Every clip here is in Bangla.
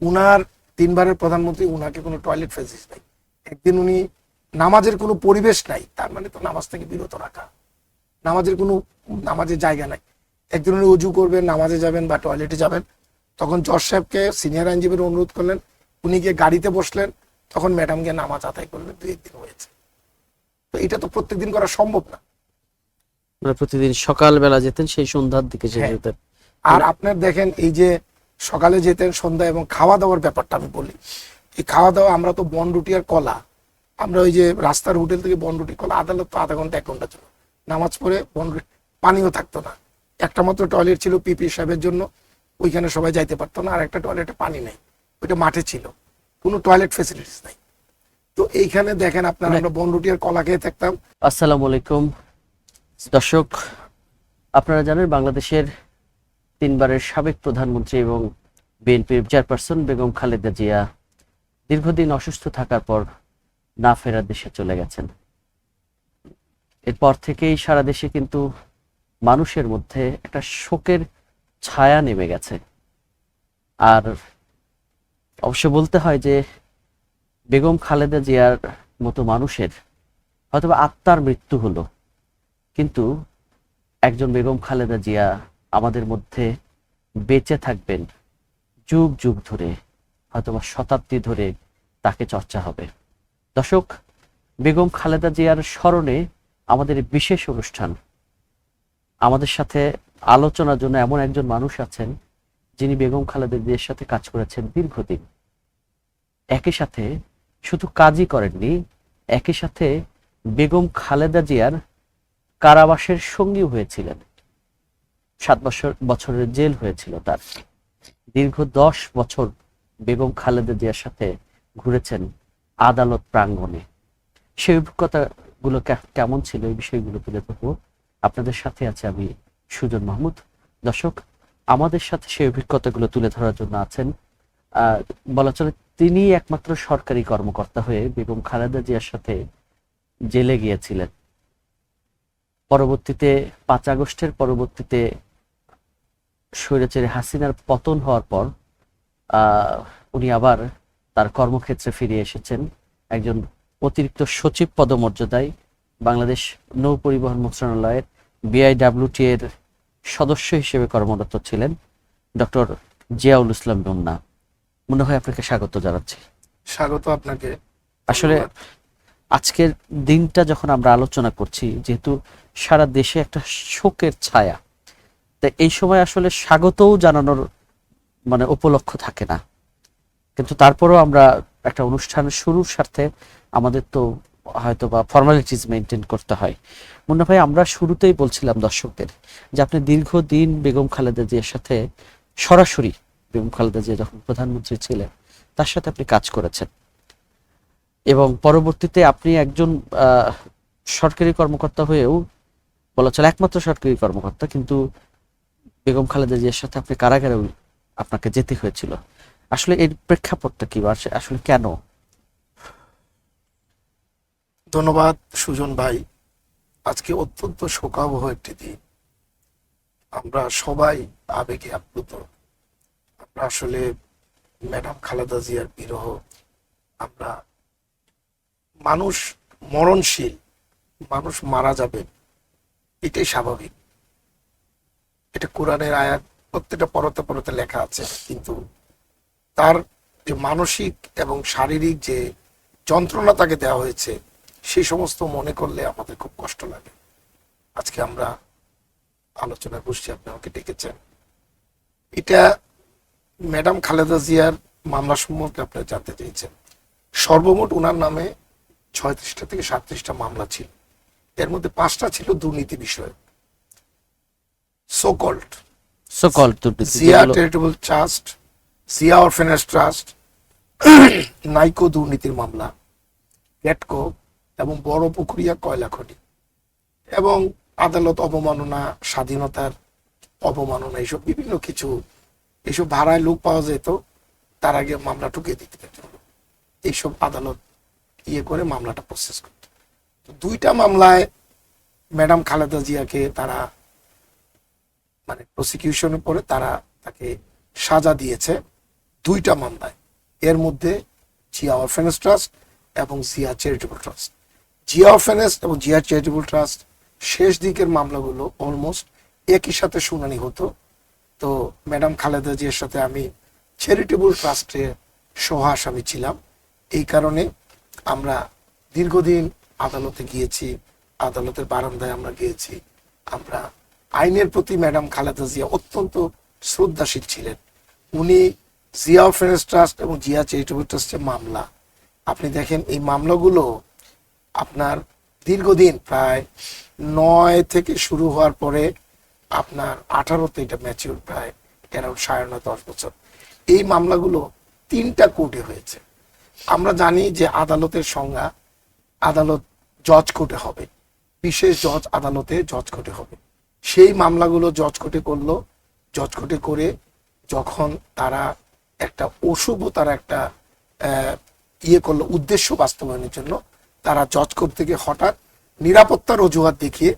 উনার 3বারের প্রধানমন্ত্রী, উনাকে কোনো টয়লেট ফেসিলিটিস নাই। একদিন উনি নামাজের কোনো পরিবেশ নাই, তার মানে তো নামাজ থেকে বিরত রাখা, নামাজের জায়গা নাই। একদিন উনি উজু করবেন, নামাজে যাবেন বা টয়লেটে যাবেন, তখন জজ সাহেবকে সিনিয়র আইনজীবীর অনুরোধ করলেন, উনি গিয়ে গাড়িতে বসলেন, তখন ম্যাডাম গিয়ে নামাজ আদায় করলেন। 2-1 দিন হয়েছে। তো এটা তো প্রত্যেকদিন করা সম্ভব না। মানে প্রতিদিন সকালবেলা যেতেন, সেই সন্ধ্যার দিকে হ্যাঁ, যেতেন। আর আপনার দেখেন এই যে সকালে যেতেন, সন্ধ্যা, এবং খাওয়া দাওয়ার ব্যাপারটা আমি বলি। এই খাওয়া দাওয়া, আমরা তো বনরুটি আর কলা, আমরা ওই যে রাস্তার হোটেল থেকে বনরুটি কলা, আদালত তো আধা ঘন্টা 1 ঘন্টা ছিল, নামাজ পড়ে বনরুটি, পানিও থাকতো না। একটা মাত্র টয়লেট ছিল পিপি সাহেবের জন্য, ওইখানে সবাই যাইতে পারতো না। আর একটা টয়লেটে পানি নেই, ওইটা মাঠে ছিল, কোনো টয়লেট ফেসিলিটিস নাই। তো এইখানে দেখেন আপনার, আমরা বনরুটি আর কলা খেয়ে থাকতাম। আসসালামু আলাইকুম দর্শক, আপনারা জানেন বাংলাদেশের 3বারের সাবেক প্রধানমন্ত্রী এবং বিএনপির চেয়ারপারসন বেগম খালেদা জিয়া দীর্ঘদিন অসুস্থ থাকার পর না ফেরার দেশে চলে গেছেন। এরপর থেকেই সারা দেশে কিন্তু মানুষের মধ্যে একটা শোকের ছায়া নেমে গেছে। আর অবশ্য বলতে হয় যে বেগম খালেদা জিয়ার মতো মানুষের হয়তো আত্মার মৃত্যু হলো, কিন্তু একজন বেগম খালেদা জিয়া আমাদের মধ্যে বেঁচে থাকবেন যুগ যুগ ধরে, হয়তোবা শতাব্দী ধরে তাকে চর্চা হবে। দর্শক, বেগম খালেদা জিয়ার স্মরণে আমাদের বিশেষ অনুষ্ঠান। আমাদের সাথে আলোচনার জন্য এমন একজন মানুষ আছেন যিনি বেগম খালেদা জিয়ার সাথে কাজ করেছেন দীর্ঘদিন। একই সাথে শুধু কাজই করেননি, একই সাথে বেগম খালেদা জিয়ার কারাবাসের সঙ্গীও হয়েছিলেন। 7 বছরের জেল হয়েছিল তার। দীর্ঘ 10 বছর বেগম খালেদা জিয়ার সাথে ঘুরেছেন আদালত প্রাঙ্গণে। সেই অভিজ্ঞতাগুলো কেমন ছিল, এই বিষয়গুলো তুলে ধরবো। আপনাদের সাথে আছে আমি সুজন মাহমুদ। দর্শক, আমাদের সাথে সেই অভিজ্ঞতাগুলো তুলে ধরার জন্য আছেন, বলা চলে তিনি একমাত্র সরকারি কর্মকর্তা হয়ে বেগম খালেদা জিয়ার সাথে জেলে গিয়েছিলেন। পরবর্তীতে 5 আগস্টের পরবর্তীতে স্বৈরাচারী হাসিনার পতন হওয়ার পর উনি আবার তার কর্মক্ষেত্রে ফিরে এসেছেন। একজন অতিরিক্ত সচিব পদমর্যাদায় বাংলাদেশ নৌ পরিবহন মন্ত্রণালয়ের বিআইডব্লিউটি এর সদস্য হিসেবে কর্মরত ছিলেন ডক্টর জিয়াউল ইসলাম মুন্না। মনে হয় আপনাকে স্বাগত জানাচ্ছি। স্বাগত আপনাকে। আসলে আজকের দিনটা যখন আমরা আলোচনা করছি, যেহেতু সারা দেশে একটা শোকের ছায়া, তাই এই সময় আসলে স্বাগতও জানানোর মানে উপলক্ষ থাকে না, কিন্তু তারপরেও আমরা একটা অনুষ্ঠানের শুরুর স্বার্থে আমাদের তো হয়তো বা ফর্মালিটিস মেনটেন করতে হয়। মুন্না ভাই, আমরা শুরুতেই বলছিলাম দর্শকদের যে আপনি দীর্ঘদিন বেগম খালেদা জিয়ার সাথে সরাসরি, বেগম খালেদা জিয়া যখন প্রধানমন্ত্রী ছিলেন তার সাথে আপনি কাজ করেছেন, এবং পরবর্তীতে আপনি একজন সরকারি কর্মকর্তা হয়েও, বলা চলে একমাত্র সরকারি কর্মকর্তা, কিন্তু বেগম খালেদা জিয়ার সাথে আপনি কারাগারেও আপনাকে যেতে হয়েছিল। আসলে এর প্রেক্ষাপটটা কি, আসলে কেন? ধন্যবাদ সুজন ভাই। আজকে অত্যন্ত শোকাবহ একটি দিন, আমরা সবাই আবেগে আপ্লুত। আমরা আসলে ম্যাডাম খালেদা জিয়ার বিরহ, আমরা, মানুষ মরণশীল, মানুষ মারা যাবে, এটাই স্বাভাবিক। এটা কোরআনের আয়াত, প্রত্যেকটা পরতে পরতে লেখা আছে। কিন্তু তার যে মানসিক এবং শারীরিক যে যন্ত্রণা তাকে দেওয়া হয়েছে, সেই সমস্ত মনে করলে আমাদের খুব কষ্ট লাগে। আজকে আমরা আলোচনা করছি, আপনি আমাকে ডেকেছেন। এটা ম্যাডাম খালেদা জিয়ার মামলা সম্পর্কে আপনি জানতে চেয়েছেন। সর্বমোট ওনার নামে 36টা থেকে 37টা মামলা ছিল। এর মধ্যে 5টা ছিল দুর্নীতি বিষয়ে, so called Zia charitable trust, Zia orphanage trust, Niko দুর্নীতির মামলা, গ্যাটকো এবং বড় পুকুরিয়া কয়লা খনি, এবং আদালত অবমাননা, স্বাধীনতার অবমাননা, এইসব বিভিন্ন কিছু। এইসব ভাড়ায় লোক পাওয়া যেত, তার আগে মামলা ঠুকিয়ে দিতে পেত। এইসব আদালত করে মামলাটা প্রসেস করত। 2টা মামলায় ম্যাডাম খালেদা জিয়াকে তারা, মানে প্রসিকিউশনের পরে তারা তাকে সাজা দিয়েছে। 2টা মামলায়, এর মধ্যে জিয়া অরফেনেজ ট্রাস্ট এবং Zia charitable trust. Zia orphanage এবং জিয়া চ্যারিটেবল ট্রাস্ট শেষ দিকের মামলাগুলো অলমোস্ট একই সাথে শুনানি হতো। তো ম্যাডাম খালেদা জিয়ার সাথে আমি চ্যারিটেবল ট্রাস্টে সহ আসামি ছিলাম। এই কারণে আমরা দীর্ঘদিন আদালতে গিয়েছি, আদালতের বারান্দায় আমরা গিয়েছি। আমরা আইনের প্রতি ম্যাডাম খালেদা জিয়া অত্যন্ত শ্রদ্ধাশীল ছিলেন। উনি জিয়া অরফেনেজ ট্রাস্ট এবং জিয়া চ্যারিটেবল ট্রাস্টের মামলা, আপনি দেখেন এই মামলাগুলো আপনার দীর্ঘদিন প্রায় 9 থেকে শুরু হওয়ার পরে আপনার 18তে এটা ম্যাচিউর, প্রায় অ্যারাউন্ড 9.5-10 বছর। এই মামলাগুলো 3টা কোর্টে হয়েছে। আমরা জানি যে আদালতের সংজ্ঞা, আদালত জজ কোর্টে হবে, বিশেষ জজ আদালতে জজ কোর্টে হবে। সেই মামলাগুলো জজ কোর্টে করলো। জজ কোর্টে করে যখন তারা একটা অশুভ, তারা একটা ইয়ে করলো উদ্দেশ্য বাস্তবায়নের জন্য, তারা জজ কোর্ট থেকে হঠাৎ নিরাপত্তার অজুহাত দেখিয়ে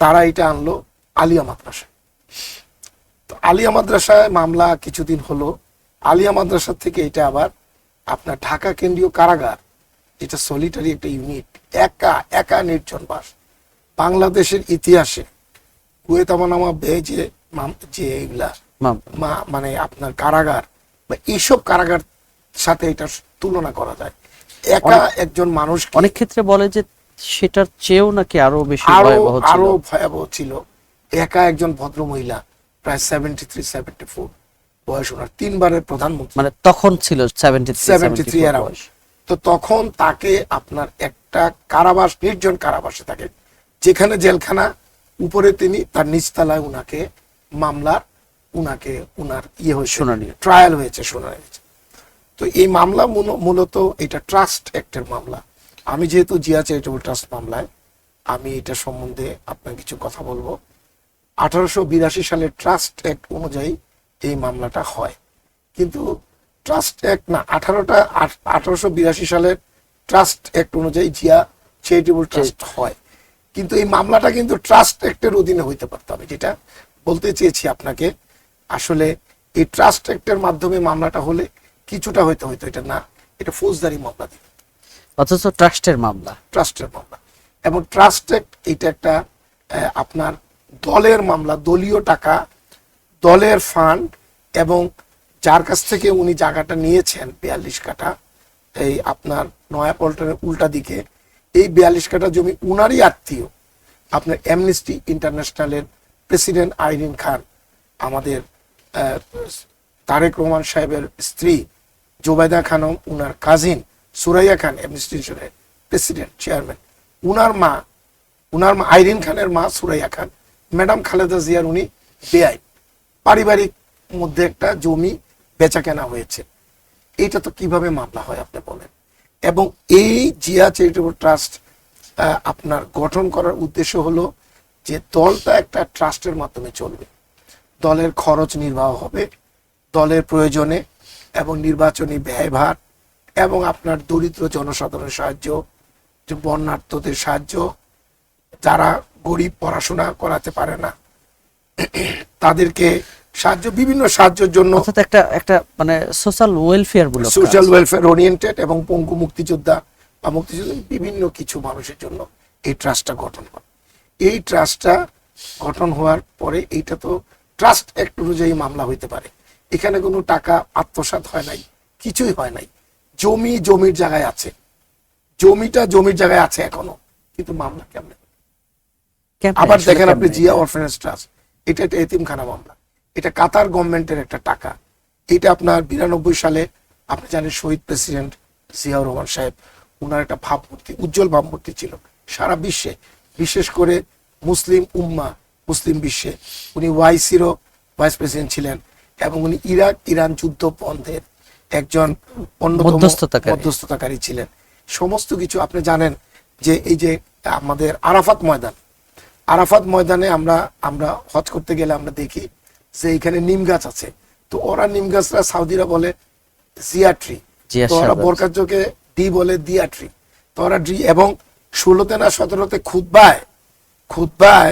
তারা এটা আনলো আলিয়া মাদ্রাসায়। তো আলিয়া মাদ্রাসায় মামলা কিছুদিন হলো। আলিয়া মাদ্রাসা থেকে এটা আবার আপনার ঢাকা কেন্দ্রীয় কারাগার, যেটা সলিটারি একটা ইউনিট, একা একা নির্জন বাস। বাংলাদেশের ইতিহাসে কুয়েতামানামা বে যে এইগুলা মানে আপনার কারাগার বা এইসব কারাগার সাথে এটা তুলনা করা যায়। একা একজন মানুষ, অনেক ক্ষেত্রে বলে যে সেটার চেয়েও নাকি আরো বেশি আরো ভয়াবহ ছিল। একা একজন ভদ্র মহিলা, প্রায় 73-74 বয়স, ওনার 3বারের প্রধানমন্ত্রী, মানে তখন ছিল 73 এর বয়স। তো তখন তাকে আপনার একটা কারাবাস, নির্জন কারাবাসে থাকে, যেখানে জেলখানা, উপরে তিনি, তার নিচতলায় উনাকে মামলার উনার ইয়ে হয়েছে, ট্রায়াল হয়েছে, শুনানি হয়েছে। তো এই মামলা মূলত এটা ট্রাস্ট অ্যাক্টের মামলা। আমি যেহেতু জিয়া চ্যারিটেবল ট্রাস্ট মামলায়, আমি এটা সম্বন্ধে আপনার কিছু কথা বলবো। 1882 সালের ট্রাস্ট অ্যাক্ট অনুযায়ী এই মামলাটা হয়, কিন্তু ট্রাস্ট অ্যাক্ট না, 1882 সালের ট্রাস্ট অ্যাক্ট অনুযায়ী জিয়া চ্যারিটেবল ট্রাস্ট হয়। কিন্তু এই মামলাটা কিন্তু ট্রাস্ট অ্যাক্টের অধীনে হইতে পারতো। আমি যেটা বলতে চেয়েছি আপনাকে, আসলে এই ট্রাস্ট অ্যাক্টের মাধ্যমে মামলাটা হলে কিছুটা হইতে হইতো, এটা না, এটা ফৌজদারি মামলা দিত, অথচ ট্রাস্টের মামলা, ট্রাস্টের মামলা। এবং ট্রাস্ট অ্যাক্ট এটা একটা আপনার দলের মামলা, দলীয় টাকা, দলের ফান্ড, এবং যার কাছ থেকে উনি জায়গাটা নিয়েছেন 42 কাঠা, এই আপনার নয়াপল্টনের উল্টা দিকে, এই 42 কাঠা জমি উনারই আত্মীয়, আপনার অ্যামনেস্টি ইন্টারন্যাশনালের প্রেসিডেন্ট আইরিন খান, আমাদের তারেক রহমান সাহেবের স্ত্রী জোবাইদা খানম, উনার কাজিন সুরাইয়া খান, অ্যামনেস্টি ইন্টারন্যাশনালের প্রেসিডেন্ট চেয়ারম্যান, উনার মা আইরিন খানের মা সুরাইয়া খান, ম্যাডাম খালেদা জিয়ার উনি বেআইন, পারিবারিক মধ্যে একটা জমি বেচা কেনা হয়েছে। এইটা তো কিভাবে মামলা হয় আপনি বলেন? এবং এই জিয়া চ্যারিটেবল ট্রাস্ট আপনার গঠন করার উদ্দেশ্য হলো যে দলটা একটা ট্রাস্টের মাধ্যমে চলবে, দলের খরচ নির্বাহ হবে দলের প্রয়োজনে, এবং নির্বাচনী ব্যয়ভার, এবং আপনার দরিদ্র জনসাধারণের সাহায্য, যে বন্যার্থদের সাহায্য, যারা গরিব, পড়াশোনা করাতে পারে না তাদেরকে সাহায্য, বিভিন্ন সাহায্যের জন্য, একটা মানে সোশ্যাল ওয়েলফেয়ার বলে, সোশ্যাল ওয়েলফেয়ার ওরিয়েন্টেড, এবং পঙ্গু মুক্তিযোদ্ধা বা মুক্তিযোদ্ধা বিভিন্ন কিছু মানুষের জন্য এই ট্রাস্টটা গঠন করে। এই ট্রাস্টটা গঠন হওয়ার পরে এইটা তো ট্রাস্ট অ্যাক্ট অনুযায়ী মামলা হইতে পারে। এখানে কোনো টাকা আত্মসাৎ হয় নাই, কিছুই হয় নাই, জমির জায়গায় আছে, জমির জায়গায় আছে এখনো, কিন্তু মামলা কেমনে? আবার দেখেন আপনি জিয়া অরফেনেজ ট্রাস্ট, এটা একটা এতিমখানা মামলা, এটা কাতার গভর্নমেন্টের একটা টাকা। এটা আপনার 92 সালে আপনি জানেন শহীদ প্রেসিডেন্ট জিয়াউর রহমান সাহেব, উনার একটা ভাবমূর্তি, উজ্জ্বল ভাবমূর্তি ছিল সারা বিশ্বে, বিশেষ করে মুসলিম উম্মা, মুসলিম বিশ্বে। উনি ওয়াইসিরও ভাইস প্রেসিডেন্ট ছিলেন, এবং উনি ইরান যুদ্ধ বন্ধের একজন অন্যতম মধ্যস্থতাকারী ছিলেন। সমস্ত কিছু আপনি জানেন যে এই যে আমাদের আরাফাত ময়দানে আমরা হজ করতে গেলে আমরা দেখি যে এখানে নিম গাছ আছে। তো ওরা নিম গাছরা সাউদিরা বলে জিয়া ট্রি, তো ওরা বরকাতকে ডি বলে দিয়া ট্রি। তো ওরা ডি, এবং 16তে না 17তে খুতবায়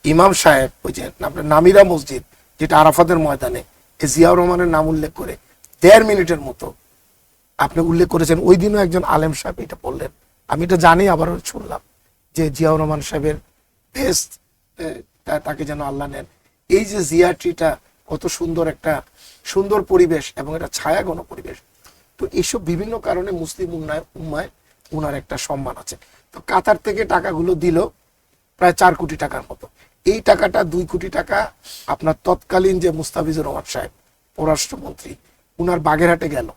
ইমাম সাহেব, ওই যে আপনার নামিরা মসজিদ, যেটা আরাফাতের ময়দানে, জিয়াউর রহমানের নাম উল্লেখ করে 1.5 মিনিটের মতো আপনি উল্লেখ করেছেন। ওই দিনও একজন আলেম সাহেব এটা বললেন, আমি এটা জানি, আবারও শুনলাম যে জিয়াউর রহমান সাহেবের বেস্ট, তাকে যেন আল্লাহ নেন। এই যে জিয়া ট্রিটা কত সুন্দর একটা সুন্দর পরিবেশ এবং এটা ছায়াঘন পরিবেশ। তো এইসব বিভিন্ন কারণে মুসলিম উম্মায় উনার একটা সম্মান আছে। তো কাতার থেকে টাকাগুলো দিল প্রায় 4 কোটি টাকার মতো। এই টাকাটা 2 কোটি টাকা আপনার তৎকালীন যে মুস্তাফিজুর রহমান সাহেব পররাষ্ট্রমন্ত্রী, উনার বাগেরহাটে গেল,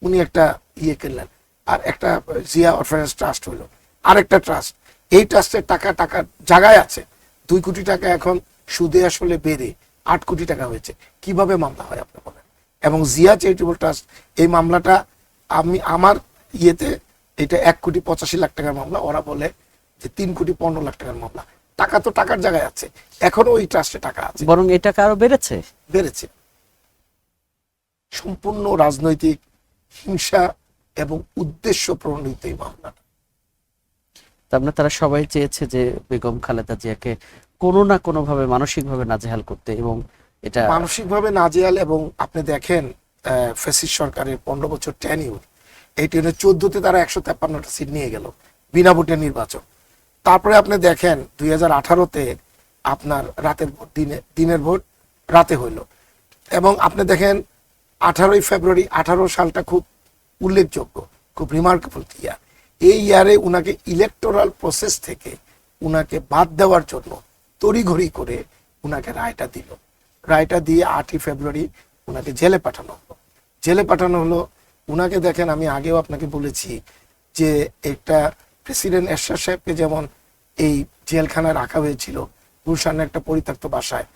উনি একটা ইয়ে কিনলেন। আর একটা জিয়া অরফানেজ ট্রাস্ট হইলো, আরেকটা ট্রাস্ট। এই ট্রাস্টের টাকার জায়গায় আছে। 2 কোটি টাকা এখন সুদে আসলে বেড়ে 8 কোটি টাকা হয়েছে। কিভাবে মামলা হয় আপনি বলেন? এবং জিয়া চ্যারিটেবল ট্রাস্ট, এই মামলাটা আমি আমার ইয়েতে এটা 1,85,00,000 টাকার মামলা, ওরা বলে যে 3,15,00,000 টাকার মামলা। টাকা তো টাকার জায়গায় আছে, এখনো ওই ট্রাস্টে টাকা আছে, বরং এই টাকা আরো বেড়েছে। বেড়েছে। সম্পূর্ণ রাজনৈতিক হিংসা এবং উদ্দেশ্য প্রণোদিত এই মামলাটা। তার মানে তারা সবাই চেয়েছে যে বেগম খালেদা জিয়াকে কোনো না কোনো ভাবে মানসিকভাবে নাজেহাল করতে, এবং এটা মানসিকভাবে নাজেহাল। এবং আপনি দেখেন ফ্যাসিস্ট সরকারের 15 বছর টেনিউর, এই টেনে 14তে তারা 153টা সিট নিয়ে গেল, বিনা ভোটে নির্বাচন। তারপরে আপনি দেখেন 2018-তে আপনার রাতের ভোট, দিনের ভোট রাতে হইল। এবং আপনি দেখেন 18ই ফেব্রুয়ারি 18 সালটা খুব উল্লেখযোগ্য, খুব রিমার্কেবল ইয়ার। এই ইয়ারে উনাকে ইলেকটোরাল প্রসেস থেকে উনাকে বাদ দেওয়ার জন্য তড়িঘড়ি করে উনাকে রায়টা দিল। রায়টা দিয়ে 8ই ফেব্রুয়ারি উনাকে জেলে পাঠানো হলো। জেলে পাঠানো হলো উনাকে দেখেন, আমি আগেও আপনাকে বলেছি যে একটা প্রেসিডেন্ট এরশাদ সাহেবকে যেমন এই জেলখানায় রাখা হয়েছিল গুলশানের একটা পরিত্যক্ত বাসায়,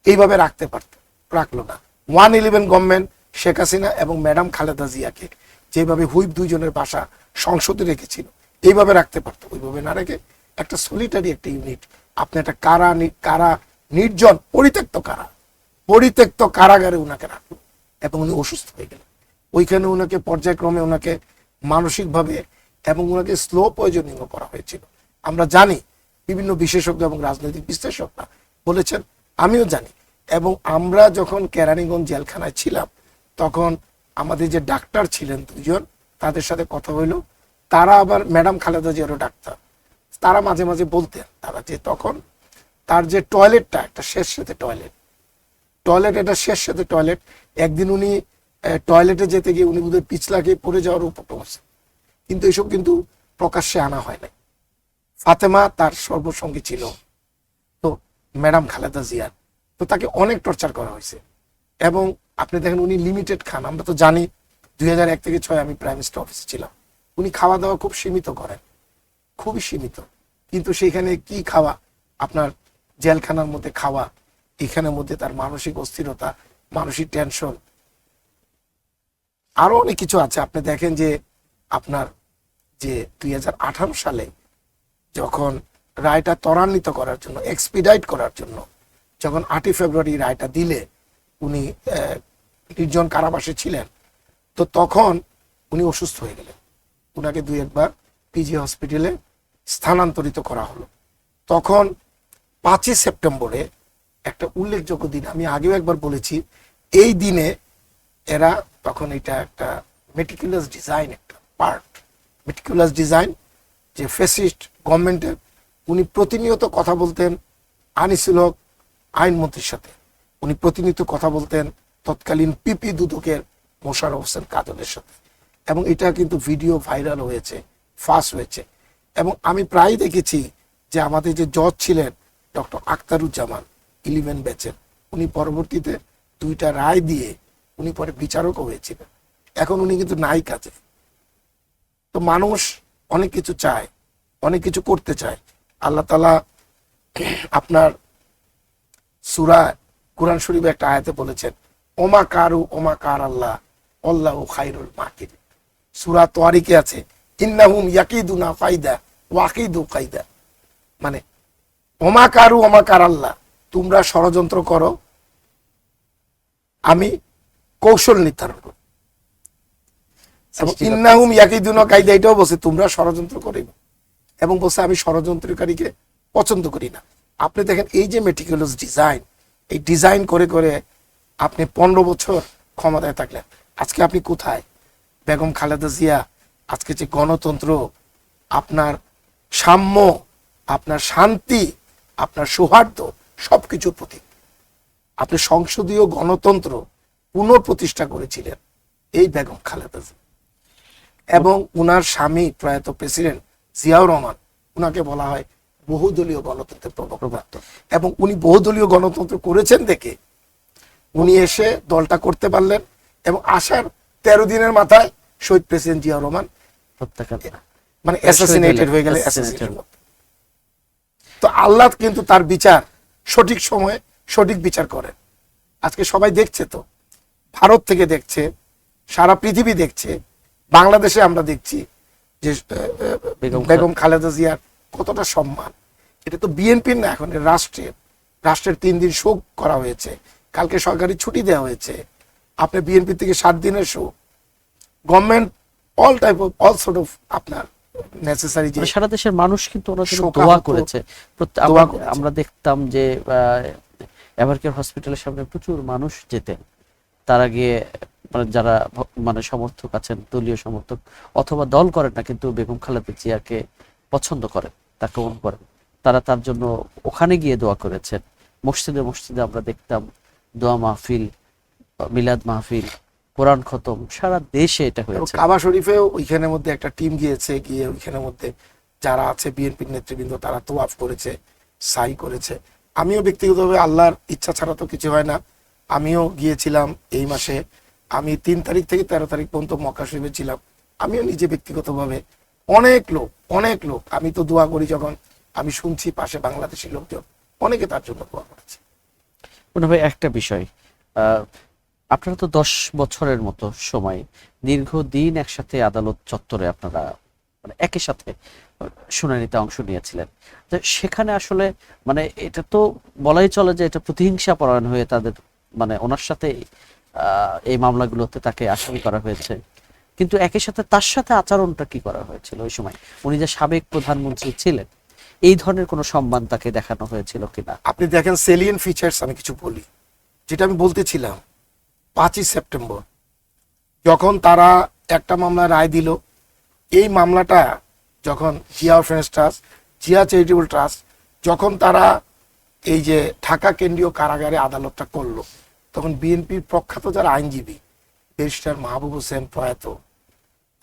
এইভাবে রাখতে পারত, রাখলো না। 111 গভর্নমেন্ট শেখ হাসিনা এবং ম্যাডাম খালেদা জিয়াকে যেভাবে হুইপ দুইজনের বাসা সংসদে রেখেছিল, এইভাবে রাখতে পারতো। ওইভাবে না রেখে একটা সলিটারি একটা ইউনিট, আপনি একটা কারা নির্জন পরিত্যক্ত কারাগারে উনাকে রাখলো এবং উনি অসুস্থ হয়ে গেলেন। ওইখানে উনাকে পর্যায়ক্রমে উনাকে মানসিকভাবে এবং উনাকে স্লো পয়জনিং করা হয়েছিল। আমরা জানি, বিভিন্ন বিশেষজ্ঞ এবং রাজনৈতিক বিশ্লেষকরা বলেছেন, আমিও জানি। এবং আমরা যখন কেরানীগঞ্জ জেলখানায় ছিলাম, তখন আমাদের যে ডাক্তার ছিলেন 2 জন, তাদের সাথে কথা হইলো। তারা আবার ম্যাডাম খালেদা জিয়ারও ডাক্তার। তারা মাঝে মাঝে বলতেন তারা যে তখন তার যে টয়লেটটা একটা শেষ সাথে টয়লেট, একদিন উনি টয়লেটে যেতে গিয়ে উনি বোধহয় পিছলা খেয়ে পড়ে যাওয়ার উপক্রম হয়েছে। কিন্তু এসব কিন্তু প্রকাশ্যে আনা হয় নাই। ফাতেমা তার সর্বসঙ্গী ছিল, তো ম্যাডাম খালেদা জিয়ার, তো তাকে অনেক টর্চার করা হয়েছে। এবং আপনি দেখেন উনি লিমিটেড খান। আমরা তো জানি 2001 থেকে 2006 আমি প্রাইম মিনিস্টার অফিসে ছিলাম। উনি খাওয়া দাওয়া খুব সীমিত করেন, খুবই সীমিত। কিন্তু সেখানে কি খাওয়া, আপনার জেলখানার মধ্যে খাওয়া, এখানের মধ্যে তার মানসিক অস্থিরতা, মানসিক টেনশন, আরো অনেক কিছু আছে। আপনি দেখেন যে আপনার যে 2018 সালে যখন রায়টা ত্বরান্বিত করার জন্য, এক্সপিডাইট করার জন্য, যখন 8ই ফেব্রুয়ারি রায়টা দিলে, উনি নির্জন কারাবাসে ছিলেন, তো তখন উনি অসুস্থ হয়ে গেলেন। উনাকে 2-1 বার পিজি হসপিটালে স্থানান্তরিত করা হলো। তখন 5ই সেপ্টেম্বরে একটা উল্লেখযোগ্য দিন, আমি আগেও একবার বলেছি, এই দিনে এরা তখন এটা একটা মেটিকুলাস ডিজাইন, একটা পার্ট মেটিকুলাস ডিজাইন, যে ফ্যাসিস্ট গভর্নমেন্টের। উনি প্রতিনিয়ত কথা বলতেন আনিসুল হক আইনমন্ত্রীর সাথে, উনি প্রতিনিয়ত কথা বলতেন তৎকালীন পিপি দুদকের মোশাররফ হোসেন কাজলের সাথে। এবং এটা কিন্তু ভিডিও ভাইরাল হয়েছে, ফাঁস হয়েছে। এবং আমি প্রায় দেখেছি যে আমাদের যে জজ ছিলেন ডক্টর আখতারুজ্জামান 11 ব্যাচের, উনি পরবর্তীতে 2টা রায় দিয়ে উনি পরে বিচারকও হয়েছিলেন। এখন উনি কিন্তু নাই কাজে। তো মানুষ অনেক কিছু চায়, অনেক কিছু করতে চায়। আল্লাহ তাআলা আপনার সূরা কুরআন শরীফে একটা আয়াতে বলেছেন, ওমা কার আল্লাহ আল্লাহু খায়রুল মাকিরিন। সূরা তারিকে আছে, ইন্নাহুম ইয়াকিদুনা ফাইদা ওয়াকিদু কাইদা। মানে ওমা কার আল্লাহ, তোমরা ষড়যন্ত্র করো, আমি কৌশল নির্ধারণ করি। এবং ইন্নাহুম ইয়াকিদুনা কাইদা, এটাও বলছে তোমরা ষড়যন্ত্র করিবে, এবং বলছে আমি ষড়যন্ত্রকারীকে পছন্দ করি না। আপনি দেখেন এই যে মেটিকুলাস ডিজাইন, এই ডিজাইন করে করে আপনি 15 বছর ক্ষমতায় থাকলেন। আজকে আপনি কোথায়? বেগম খালেদা জিয়া আজকে যে গণতন্ত্র, আপনার সাম্য, আপনার শান্তি, আপনার সৌহার্দ্য সবকিছুর প্রতীক। আপনি সংসদীয় গণতন্ত্র পুনঃপ্রতিষ্ঠা করেছিলেন এই বেগম খালেদা জিয়া, এবং উনার স্বামী প্রয়াত প্রেসিডেন্ট জিয়াউর রহমান, উনাকে বলা হয় বহুদলীয় গণতন্ত্রের প্রবক্তা। এবং উনি বহুদলীয় গণতন্ত্র করেছেন দেখে উনি এসে দলটা করতে পারলেন, এবং আসার 13 দিনের মাথায় শহীদ প্রেসিডেন্ট জিয়াউর রহমান মানে অ্যাসাসিনেটেড হয়ে গেলে অ্যাসাসিনেটেড। তো আল্লাহ কিন্তু তার বিচার সঠিক সময়ে সঠিক বিচার করেন। আজকে সবাই দেখছে, তো ভারত থেকে দেখছে, সারা পৃথিবী দেখছে, বাংলাদেশে আমরা দেখছি যে বেগম খালেদা জিয়ার কতটা সম্মান। এটা তো বিএনপির না, এখন রাষ্ট্রের 3 দিন শোক করা হয়েছে, কালকে সরকারি ছুটি দেওয়া হয়েছে, আপনি বিএনপি থেকে 7 দিনের শোক, গভর্নমেন্ট অল সর্ট অফ আপনার নেসেসারি। যে সারা দেশের মানুষ কিন্তু ওনার জন্য দোয়া করেছে। আমরা দেখতাম যে এভারকেয়ার হসপিটালের সামনে প্রচুর মানুষ যেতেন, তারা গিয়ে মানে যারা মানে সমর্থক আছেন, দলীয় সমর্থক অথবা দল করেন না, কিন্তু বেগম খালেদা জিয়াকে পছন্দ করেন, তাকে মন করেন, তারা তার জন্য ওখানে গিয়ে দোয়া করেছেন। মসজিদে মসজিদে আমরা দেখতাম দোয়া মাহফিল, মিলাদ মাহফিল, কোরআন খতম, সারা দেশে এটা হয়েছে। কাবা শরীফেও ওইখানের মধ্যে একটা টিম গিয়েছে, গিয়ে ওইখানের মধ্যে যারা আছে বিএনপির নেতৃবৃন্দ তারা তোয়াফ করেছে, সাই করেছে। আমিও ব্যক্তিগতভাবে আল্লাহর ইচ্ছা ছাড়া তো কিছু হয় না, আমিও গিয়েছিলাম এই মাসে। আমি 3 তারিখ থেকে 13 তারিখ পর্যন্ত মক্কা শরীফে ছিলাম। আমিও নিজে ব্যক্তিগতভাবে অনেক লোক আমি তো দোয়া করি, যখন আমি শুনছি পাশে বাংলাদেশি লোকজন অনেকে তার জন্য দোয়া করেছে। ভাই একটা বিষয়, আপনারা তো 10 বছরের মতো সময় দীর্ঘদিন একসাথে আদালত চত্বরে আপনারা মানে একই সাথে শুনানিতে অংশ নিয়েছিলেন। তো সেখানে আসলে মানে এটা তো বলাই চলে যে এটা প্রতিহিংসা পরায়ণ হয়ে তাদের মানে ওনার সাথে এই মামলাগুলোতে তাকে আসামি করা হয়েছে, কিন্তু একই সাথে তার সাথে আচরণটা কি করা হয়েছিল ওই সময়? উনি যে সাবেক প্রধানমন্ত্রী ছিলেন, এই ধরনের কোনো সম্মান তাকে দেখানো হয়েছিল কিনা? আপনি দেখেন সেলিয়েন্ট ফিচার্স, আমি কিছু বলি যেটা আমি বলতেছিলাম। 5ই সেপ্টেম্বর যখন তারা একটা মামলা রায় দিল, এই মামলাটা যখন Zia orphanage trust, Zia charitable trust, যখন তারা এই যে ঢাকা কেন্দ্রীয় কারাগারে আদালতটা করলো, তখন বিএনপির প্রখ্যাত যারা আইনজীবী, ব্যারিস্টার মাহবুব হোসেন প্রয়াত,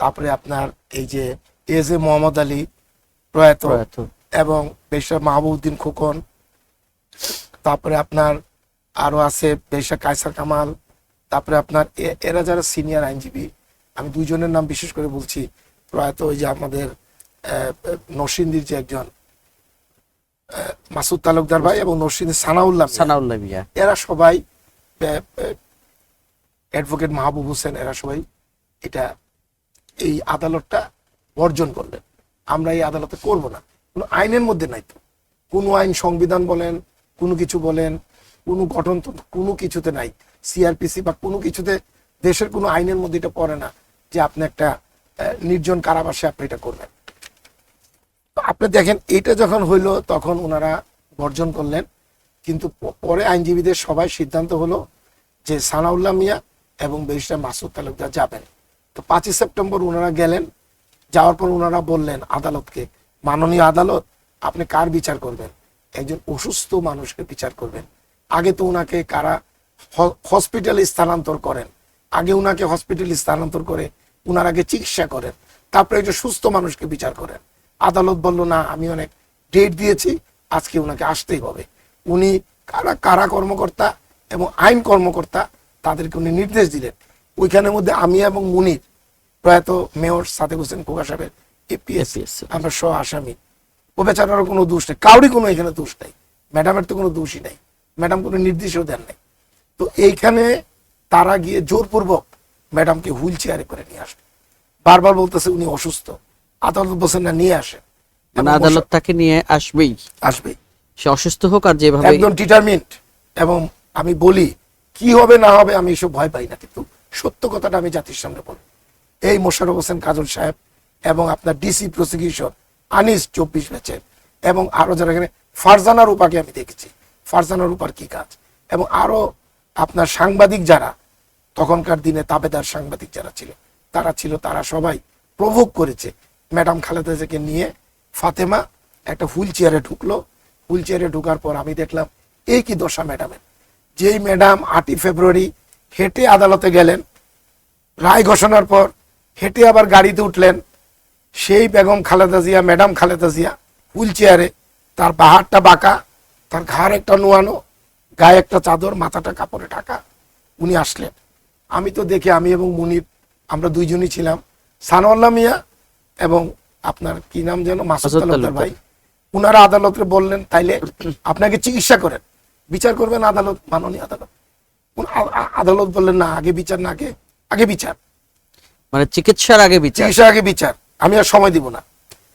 তারপরে আপনার এই যে এজে মোহাম্মদ আলী প্রয়াত, এবং ব্যারিস্টার মাহবুবউদ্দিন খোকন, তারপরে আপনার আরো আছে ব্যারিস্টার কায়সার কামাল, তারপরে আপনার এরা যারা সিনিয়র আইনজীবী, আমি 2 জনের নাম বিশেষ করে বলছি, প্রয়াত ওই যে আমাদের নরসিংদীর যে একজন মাসুদ তালুকদার ভাই, এবং নরসিংদীর সানাউল্লাহ মিয়া, এরা সবাই, অ্যাডভোকেট মাহবুব হোসেন, এরা সবাই এটা এই আদালতটা বর্জন করলেন। আমরা এই আদালতে করব না, কোনো আইনের মধ্যে নাই তো, কোনো আইন, সংবিধান বলেন, কোনো কিছু বলেন, কোনো গঠনতন্ত্র, কোনো কিছুতে নাই, সিআরপিসি বা কোনো কিছুতে, দেশের কোনো আইনের মধ্যে এটা পড়ে না যে আপনি একটা নির্জন কারাবাসে আপনি এটা করবেন। আপনি দেখেন এটা যখন হইলো তখন ওনারা বর্জন করলেন, কিন্তু পরে আইনজীবীদের সবাই সিদ্ধান্ত হলো যে সানাউল্লাহ মিয়া এবং ব্যারিস্টার মাসুদ তালুকদার যাবেন। তো 5ই সেপ্টেম্বর ওনারা গেলেন, যাওয়ার পর ওনারা বললেন আদালতকে, মাননীয় আদালত, আপনি কার বিচার করবেন? একজন অসুস্থ মানুষকে বিচার করবেন। আগে তো ওনাকে কারা হসপিটালে স্থানান্তর করেন, আগে ওনাকে হসপিটালে স্থানান্তর করে ওনার আগে চিকিৎসা করেন, তারপরে একজন সুস্থ মানুষকে বিচার করেন। আদালত বলল না, আমি অনেক ডেট দিয়েছি, আজকে ওনাকে আসতেই হবে। উনি কারা কর্মকর্তা এবং আইন কর্মকর্তা, তাদেরকে উনি নির্দেশ দিলেন। ওইখানের মধ্যে আমি এবং মুনির, প্রয়াত মেয়র সাদেক হোসেন খোকা সাহেবের এপিএসসি, আমরা সহ আসামি। ও বেচারারও কোনো দোষ নেই, কাউরই কোনো এখানে দোষ নেই, ম্যাডামের তো কোনো দোষই নেই, ম্যাডাম কোনো নির্দেশও দেন নাই। তো এইখানে তারা গিয়ে জোরপূর্বক ম্যাডামকে হুইল চেয়ারে করে নিয়ে আসবে, বারবার বলতেছে উনি অসুস্থ, আদালত বলছেন না নিয়ে আসেন, আদালত তাকে নিয়ে আসবেই, সে অসুস্থ হোক আর যেভাবে, একদম ডিটারমিন্ড। এবং আমি বলি কি হবে না হবে আমি এসব ভয় পাই না, কিন্তু সত্য কথাটা আমি জাতির সামনে বলি। এই মোশাররফ হোসেন কাজল সাহেব এবং আপনার ডিসি প্রসিকিউশন আনিস 24 ব্যাচের, এবং আরো যারা এখানে, ফারজানা রূপাকে আমি দেখেছি, ফারজানা রূপার কি কাজ, এবং আরো আপনার সাংবাদিক যারা, তখনকার দিনে তাবেদার সাংবাদিক যারা ছিল, তারা সবাই প্রভোগ করেছে। ম্যাডাম খালেদা জিয়াকে নিয়ে ফাতেমা একটা হুইল চেয়ারে ঢুকলো। হুইল চেয়ারে ঢুকার পর আমি দেখলাম এই কি দশা ম্যাডামের। যেই ম্যাডাম 8ই ফেব্রুয়ারি হেঁটে আদালতে গেলেন, রায় ঘোষণার পর হেঁটে আবার গাড়িতে উঠলেন, সেই বেগম খালেদা জিয়া, ম্যাডাম খালেদা জিয়া হুইল চেয়ারে, তার বাহারটা বাঁকা, তার ঘাড় একটা নোয়ানো, গায়ে একটা চাদর, মাথাটা কাপড়ে ঢাকা, উনি আসলেন। আমি তো দেখে, আমি এবং মুনির আমরা দুইজনই ছিলাম, সানোয়াল্লাহ মিয়া এবং আপনার কি নাম যেন, মাসুদ তালুকদার ভাই। উনারা আদালতে বললেন তাইলে আপনাকে চিকিৎসা করেন, বিচার করবেন আদালত, মাননীয় আদালত। আদালত বললেন না, আগে বিচার না, আগে বিচার, মানে চিকিৎসার আগে বিচার। চিকিৎসার আগে বিচার, আমি আর সময় দিব না।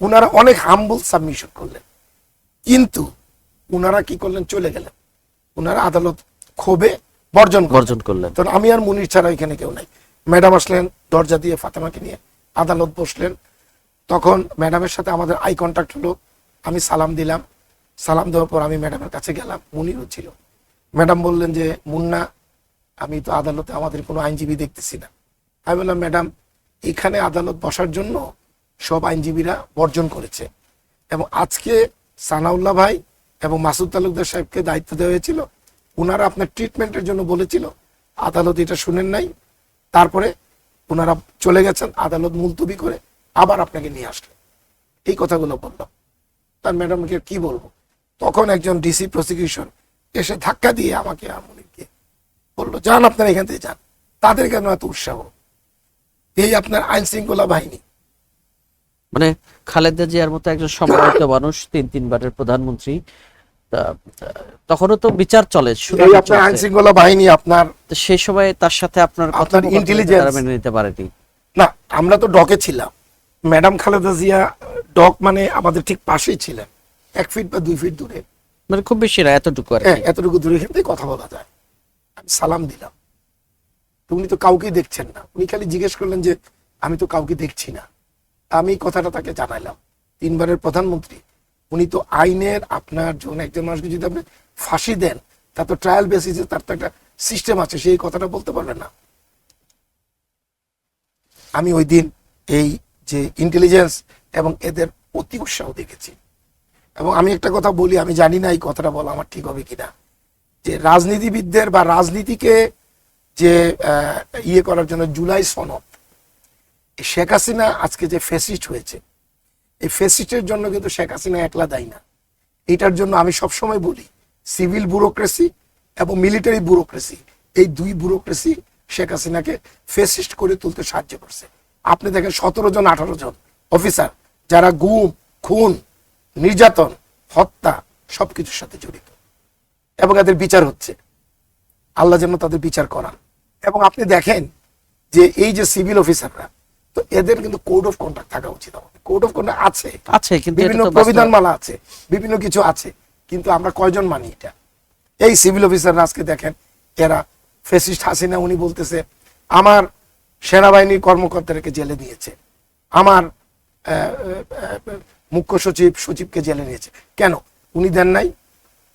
উনারা অনেক হাম্বল সাবমিশন করলেন, কিন্তু উনারা কি করলেন, চলে গেলেন। উনারা আদালত ক্ষোভে বর্জন করলেন। তখন আমি আর মুনির ছাড়া এখানে কেউ নাই। ম্যাডাম আসলেন, দরজা দিয়ে ফাতেমাকে নিয়ে আদালত বসলেন। তখন ম্যাডামের সাথে আমাদের আই কন্ট্যাক্ট হলো, আমি সালাম দিলাম। সালাম দেওয়ার পর আমি ম্যাডামের কাছে গেলাম, মুনিরও ছিল। ম্যাডাম বললেন যে, মুন্না, আমি তো আদালতে আমাদের কোনো আইনজীবী দেখতেছি না। আমি বললাম, ম্যাডাম, এখানে আদালত বসার জন্য সব আইনজীবীরা বর্জন করেছে, এবং আজকে সানাউল্লাহ ভাই এবং মাসুদ তালুকদার সাহেবকে দায়িত্ব দেওয়া হয়েছিল, ওনারা আপনার ট্রিটমেন্টের জন্য বলেছিল, আদালত এটা শুনেন নাই, তারপরে ওনারা চলে গেছেন, আদালত মুলতবি করে আবার আপনাকে নিয়ে আসলেন। এই কথাগুলো বললাম। তার ম্যাডামকে কি বলবো। তখন একজন ডিসি প্রসিকিউশন এসে ধাক্কা দিয়ে আমাকে আর মনিরকে বললো, যান আপনারা এখান থেকে যান, তাদের কেন এত উৎসাহ, এই আপনার আইন শৃঙ্খলা বাহিনী। মানে খালেদা জিয়ার মতো একজন সম্মানিত মানুষ, তিনবারের প্রধানমন্ত্রী, তখনও তো বিচার চলে, এই আপনার আইন শৃঙ্খলা বাহিনী, আপনার সেই সময় তার সাথে আপনার ইন্টেলিজেন্স মেনে নিতে পারেনি না। আমরা তো ডকে ছিলাম, ম্যাডাম খালেদা জিয়া ডক মানে আমাদের ঠিক পাশেই ছিলেন, 1 ফিট বা 2 ফিট দূরে, মানে খুব বেশি না, এতটুকু আর কি। এতটুকু দূরে এখান থেকে কথা বলা যায়। আমি সালাম দিলাম, তো উনি তো কাউকে দেখছেন না, উনি খালি জিজ্ঞেস করলেন যে আমি তো কাউকে দেখছি না। আমি কথাটা তাকে জানাইলাম, 3বারের প্রধানমন্ত্রী, উনি তো আইনের, আপনার যখন একজন মানুষকে যদি আপনি ফাঁসি দেন, তা তো ট্রায়াল বেসিসে তার তো একটা সিস্টেম আছে, সেই কথাটা বলতে পারবেন না। আমি ওই দিন এই যে ইন্টেলিজেন্স এবং এদের অতি উৎসাহ দেখেছি। এবং আমি একটা কথা বলি, আমি জানি না এই কথাটা বলা আমার ঠিক হবে কিনা, যে রাজনীতিবিদদের বা রাজনীতিকে যে ইয়ে করার জন্য জুলাই সনদ, শেখ হাসিনা আজকে যে ফ্যাসিস্ট হয়েছে, এই ফ্যাসিস্টের জন্য কিন্তু শেখ হাসিনা একলা দায়ী না। এটার জন্য আমি সবসময় বলি, সিভিল ব্যুরোক্রেসি এবং মিলিটারি ব্যুরোক্রেসি, এই দুই ব্যুরোক্রেসি শেখ হাসিনাকে ফ্যাসিস্ট করে তুলতে সাহায্য করছে। আপনি দেখেন 17 জন 18 জন অফিসার যারা গুম, খুন, নির্যাতন, হত্যা সবকিছুর সাথে জড়িত, এবং এদের বিচার হচ্ছে। আল্লাহ যেন তাদের বিচার করান। এবং আপনি দেখেন যে এই যে সিভিল অফিসাররা, তো এদের কিন্তু কোড অফ কন্ডাক্ট থাকা উচিত। আমাদের কোড অফ কন্ডাক্ট আছে, কিন্তু বিভিন্ন প্রবিধানমালা আছে, বিভিন্ন কিছু আছে, কিন্তু আমরা কয়জন মানি এটা? এই সিভিল অফিসাররা আজকে দেখেন, এরা ফ্যাসিস্ট হাসিনা, উনি বলতেছে আমার সেনাবাহিনীর কর্মকর্তাদেরকে জেলে দিয়েছে, আমার মুখ্য সচিব, সচিবকে জেলে নিয়েছে। কেন উনি দেন নাই?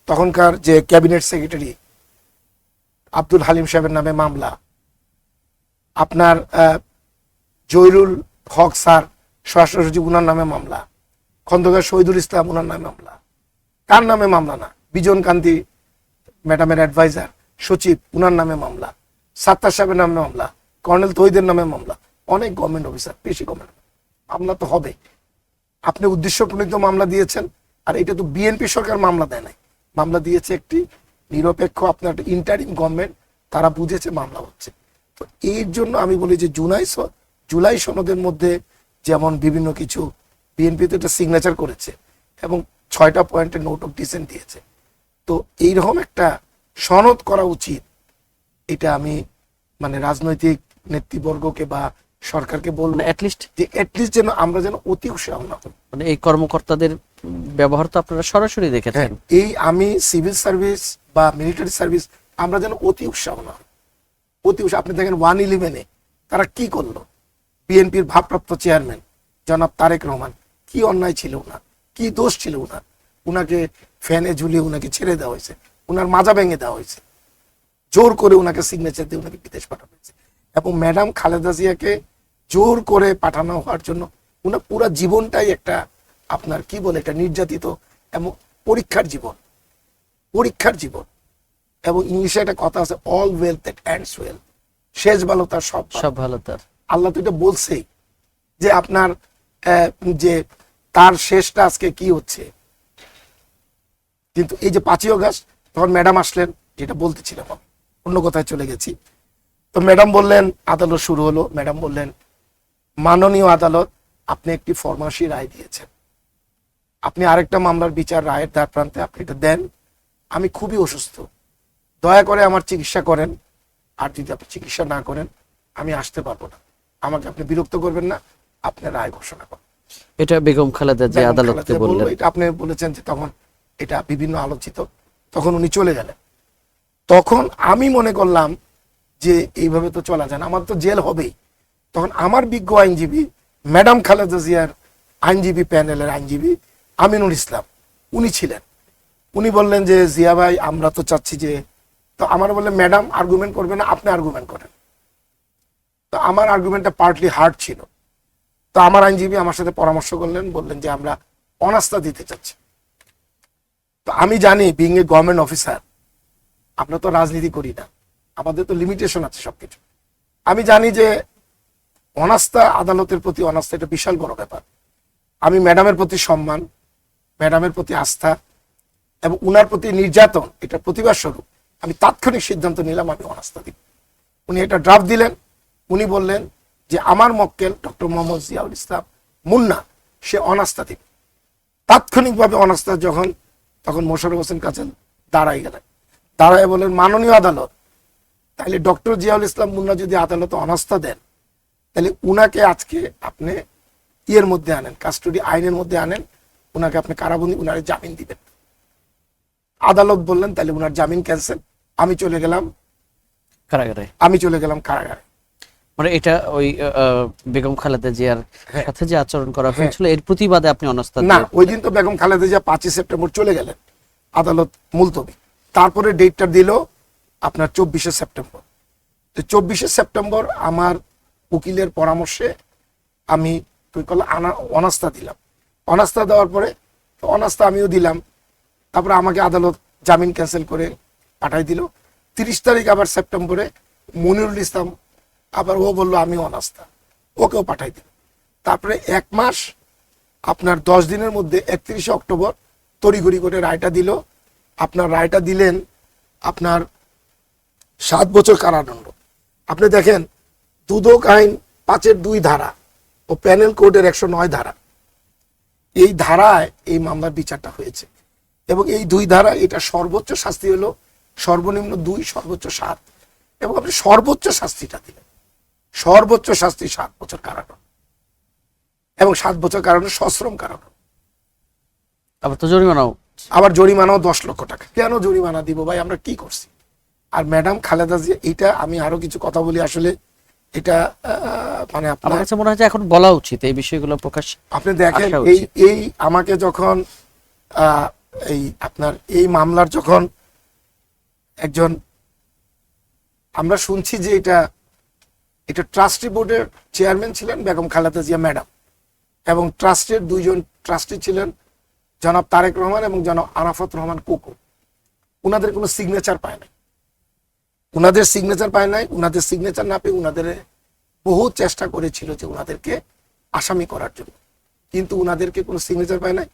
তখনকার যে ক্যাবিনেট সেক্রেটারি আব্দুল হালিম সাহেবের নামে মামলা, আপনার জয়রুল হক স্যার স্বরাষ্ট্র সচিব, উনার নামে মামলা, খন্দকার শহীদুল ইসলাম, উনার নামে মামলা। কার নামে মামলা না? বিজন কান্তি ম্যাডামের অ্যাডভাইজার সচিব, উনার নামে মামলা, সাত্তার সাহেবের নামে মামলা, কর্নেল তহিদের নামে মামলা, অনেক গভর্নমেন্ট অফিসার, বেশি গভর্নমেন্ট মামলা তো হবে। আপনি উদ্দেশ্য প্রণীত মামলা দিয়েছেন, আর এটা তো বিএনপি সরকার মামলা দেয় নাই, মামলা দিয়েছে একটি নিরপেক্ষ আপনার একটা ইন্টারিম গভর্নমেন্ট, তারা বুঝেছে মামলা হচ্ছে। তো এর জন্য আমি বলি যে জুলাই সনদের মধ্যে যেমন বিভিন্ন কিছু বিএনপি তো এটা সিগনেচার করেছে এবং 6টা পয়েন্টের নোট অফ ডিসেন্ট দিয়েছে, তো এইরকম একটা সনদ করা উচিত। এটা আমি মানে রাজনৈতিক নেতৃবর্গকে বা সরকারকে বলবো, এটলিস্ট যেন আমরা যেন অতি উৎসাহ না হই। মানে এই কর্মকর্তাদের ব্যবহার তো আপনারা সরাসরি দেখেছেন। এই আমি সিভিল সার্ভিস বা মিলিটারি সার্ভিস, আমরা যেন অতি উৎসাহ না হই, অতি উৎসাহ। আপনি দেখেন 111-এ তারা কি করলো, বিএনপির ভারপ্রাপ্ত চেয়ারম্যান জনাব তারেক রহমান, কি অন্যায় ছিল ওনার, কি দোষ ছিল ওনার, উনাকে ফ্যানে ঝুলিয়ে উনাকে ছেড়ে দেওয়া হয়েছে, উনার মাজা ভেঙে দেওয়া হয়েছে। জোর করে ওনাকে সিগনেচার দিয়ে ওনাকে বিদেশ পাঠানো হয়েছে। এবং ম্যাডাম খালেদা জিয়াকে জোর করে পাঠানো হওয়ার জন্য ওনার পুরো জীবনটাই একটা আপনার কি বলে একটা নির্যাতিত এবং পরীক্ষার জীবন, পরীক্ষার জীবন। এবং ইংলিশে একটা কথা আছে, all wealth that ends well, শেষ ভালো তার সব ভালো। সব ভালো তার। আল্লাহ তো এটা বলছেই যে আপনার যে তার শেষটা আজকে কি হচ্ছে। কিন্তু এই যে 5ই আগস্ট তখন ম্যাডাম আসলেন, যেটা বলতেছিলাম আমি, অন্য কথায় চলে গেছি। তো ম্যাডাম বললেন, আদালত শুরু হলো, ম্যাডাম বললেন, মাননীয় আদালত, আপনি একটি ফরমাসি রায় দিয়েছেন, আপনি আরেকটা মামলার বিচার রায়ের দ্বার প্রান্তে, আপনি এটা দেন, আমি খুবই অসুস্থ, দয়া করে আমার চিকিৎসা করেন, আর যদি আপনি চিকিৎসা না করেন আমি আসতে পারবো না, আমাকে আপনি বিরক্ত করবেন না, আপনি রায় ঘোষণা করেন। এটা বেগম খালেদা যে বেগম আদালতকে খালেদা বললেন। এটা আপনি বলেছেন যে তখন এটা বিভিন্ন আলোচিত, তখন উনি চলে গেলেন। তখন আমি মনে করলাম যে এইভাবে তো চলা যায় না, আমার তো জেল হবেই। তখন আমার বিজ্ঞ আইনজীবী, ম্যাডাম খালেদা জিয়ার আইনজীবী প্যানেলের আইনজীবী আমিনুল ইসলাম, উনি ছিলেন। উনি বললেন যে জিয়া ভাই আমরা তো চাচ্ছি যে, তো আমার বললেন ম্যাডাম আর্গুমেন্ট করবে না, আপনি আর্গুমেন্ট করেন। তো আমার আর্গুমেন্টটা পার্টলি হার্ড ছিল। তো আমার আইনজীবী আমার সাথে পরামর্শ করলেন, বললেন যে আমরা অনাস্থা দিতে চাচ্ছি। তো আমি জানি বিং এ গভর্নমেন্ট অফিসার, আমরা তো রাজনীতি করি না, আমাদের তো লিমিটেশন আছে সবকিছু। আমি জানি যে অনাস্থা, আদালতের প্রতি অনাস্থা এটা বিশাল বড় ব্যাপার। আমি ম্যাডামের প্রতি সম্মান, ম্যাডামের প্রতি আস্থা এবং উনার প্রতি নির্যাতন, এটা প্রতিবাদ স্বরূপ আমি তাৎক্ষণিক সিদ্ধান্ত নিলাম আমি অনাস্থা দিব। উনি এটা ড্রাফট দিলেন, উনি বললেন যে আমার মক্কেল ডক্টর মোহাম্মদ জিয়াউল ইসলাম মুন্না সে অনাস্থা দিবে। তাৎক্ষণিকভাবে অনাস্থা যখন, তখন মোশাররফ হোসেন কাছে দাঁড়াই গেলেন, দাঁড়ায় বলেন, মাননীয় আদালত, তাহলে ডক্টর জিয়াউল ইসলাম মুন্না যদি আদালতে অনাস্থা দেন, তাহলে উনাকে আজকে আপনি ইয়ের মধ্যে আনেন, কাস্টডি আইনের মধ্যে আনেন, উনাকে আপনি কারাবন্দী, উনারে জামিন দিবেন। আদালত বললেন তাহলে উনার জামিন ক্যান্সেল। আমি চলে গেলাম কারাগারে। কারাগারে। মানে এটা ওই বেগম খালেদা জিয়ার সাথে যে আচরণ করা হয়েছিল এর প্রতিবাদে আপনি অনাস্থা না, ওই দিন তো বেগম খালেদা জিয়া 5ই সেপ্টেম্বর চলে গেলেন, আদালত মুলতবি। তারপরে ডেটটা দিল আপনার 24শে সেপ্টেম্বর। তো 24শে সেপ্টেম্বর আমার উকিলের পরামর্শে আমি অনাস্থা দিলাম। অনাস্থা দেওয়ার পরে অনাস্থা আমিও দিলাম, তারপরে আমাকে আদালত জামিন ক্যান্সেল করে পাঠাই দিল। 30 তারিখ আবার সেপ্টেম্বরে মনিরুল ইসলাম আবার ও বললো আমি অনাস্থা, ওকেও পাঠাই দিল। তারপরে 1 মাস আপনার 10 দিনের মধ্যে 31শে অক্টোবর তড়িঘড়ি করে রায়টা দিল। আপনার রায়টা দিলেন আপনার 7 বছর কারাদণ্ড। আপনি দেখেন দুদক আইন 5-এর 2 ধারা ও প্যানেল কোডের 109 ধারা, এই ধারায় এই মামলার বিচারটা হয়েছে। এবং এই 2 ধারা, এটা সর্বোচ্চ শাস্তি হলো সর্বনিম্ন 2, সর্বোচ্চ 7, এবং আপনি সর্বোচ্চ শাস্তিটা দিলেন, সর্বোচ্চ শাস্তি 7 বছর কারাদণ্ড এবং 7 বছর কারাদণ্ড সশ্রম কারাদণ্ড। আবার তো জরিমানাও, আবার জরিমানাও 10 লক্ষ টাকা। কেন জরিমানা দিব ভাই, আমরা কি করছি? আর ম্যাডাম খালেদা জিয়া, এটা আমি আরো কিছু কথা বলি, আসলে এটা মানে আমার কাছে মনে হয় যে এখন বলা উচিত এই বিষয়গুলো প্রকাশ। আপনি দেখেন এই আমাকে যখন এই আপনার এই মামলার যখন একজন, আমরা শুনছি যে এটা ট্রাস্টি বোর্ডের চেয়ারম্যান ছিলেন বেগম খালেদা জিয়া ম্যাডাম, এবং ট্রাস্টের 2 জন ট্রাস্টি ছিলেন জনাব তারেক রহমান এবং জনাব আরাফাত রহমান কোকো। উনাদের কোনো সিগনেচার পায় নাই, উনাদের সিগনেচার না পেয়ে উনাদের বহু চেষ্টা করেছিল যে উনাদেরকে আসামি করার জন্য, কিন্তু উনাদেরকে কোনো সিগনেচার পায় নাই।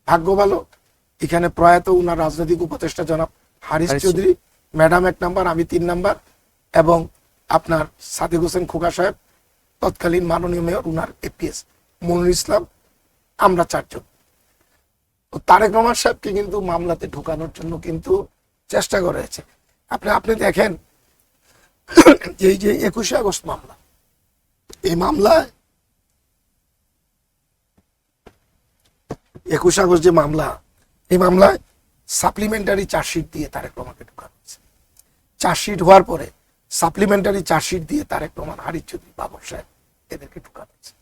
ভাগ্য ভালো, এখানে প্রয়াত উনার রাজনৈতিক উপদেষ্টা জনাব হারিস চৌধুরী, ম্যাডাম 1 নাম্বার, আমি 3 নাম্বার, এবং আপনার সাদিক হোসেন খোকা সাহেব, তৎকালীন মাননীয় মেয়র, উনার এপিএস মনিরুল ইসলাম, আমরা 4 জন। তারেক রহমান সাহেবকে কিন্তু মামলাতে ঢোকানোর জন্য কিন্তু চেষ্টা করা হয়েছে। আপনি দেখেন যে এই যে 21শে আগস্ট মামলা, এই মামলায় 21শে আগস্ট যে মামলা, এই মামলায় সাপ্লিমেন্টারি চার্জশিট দিয়ে তারেক রহমানকে ঢোকানো হয়েছে। চার্জশিট হওয়ার পরে সাপ্লিমেন্টারি চার্জশিট দিয়ে তারেক রহমান, হারিস চৌধুরী, বাবর সাহেব এদেরকে ঢোকানো হয়েছে।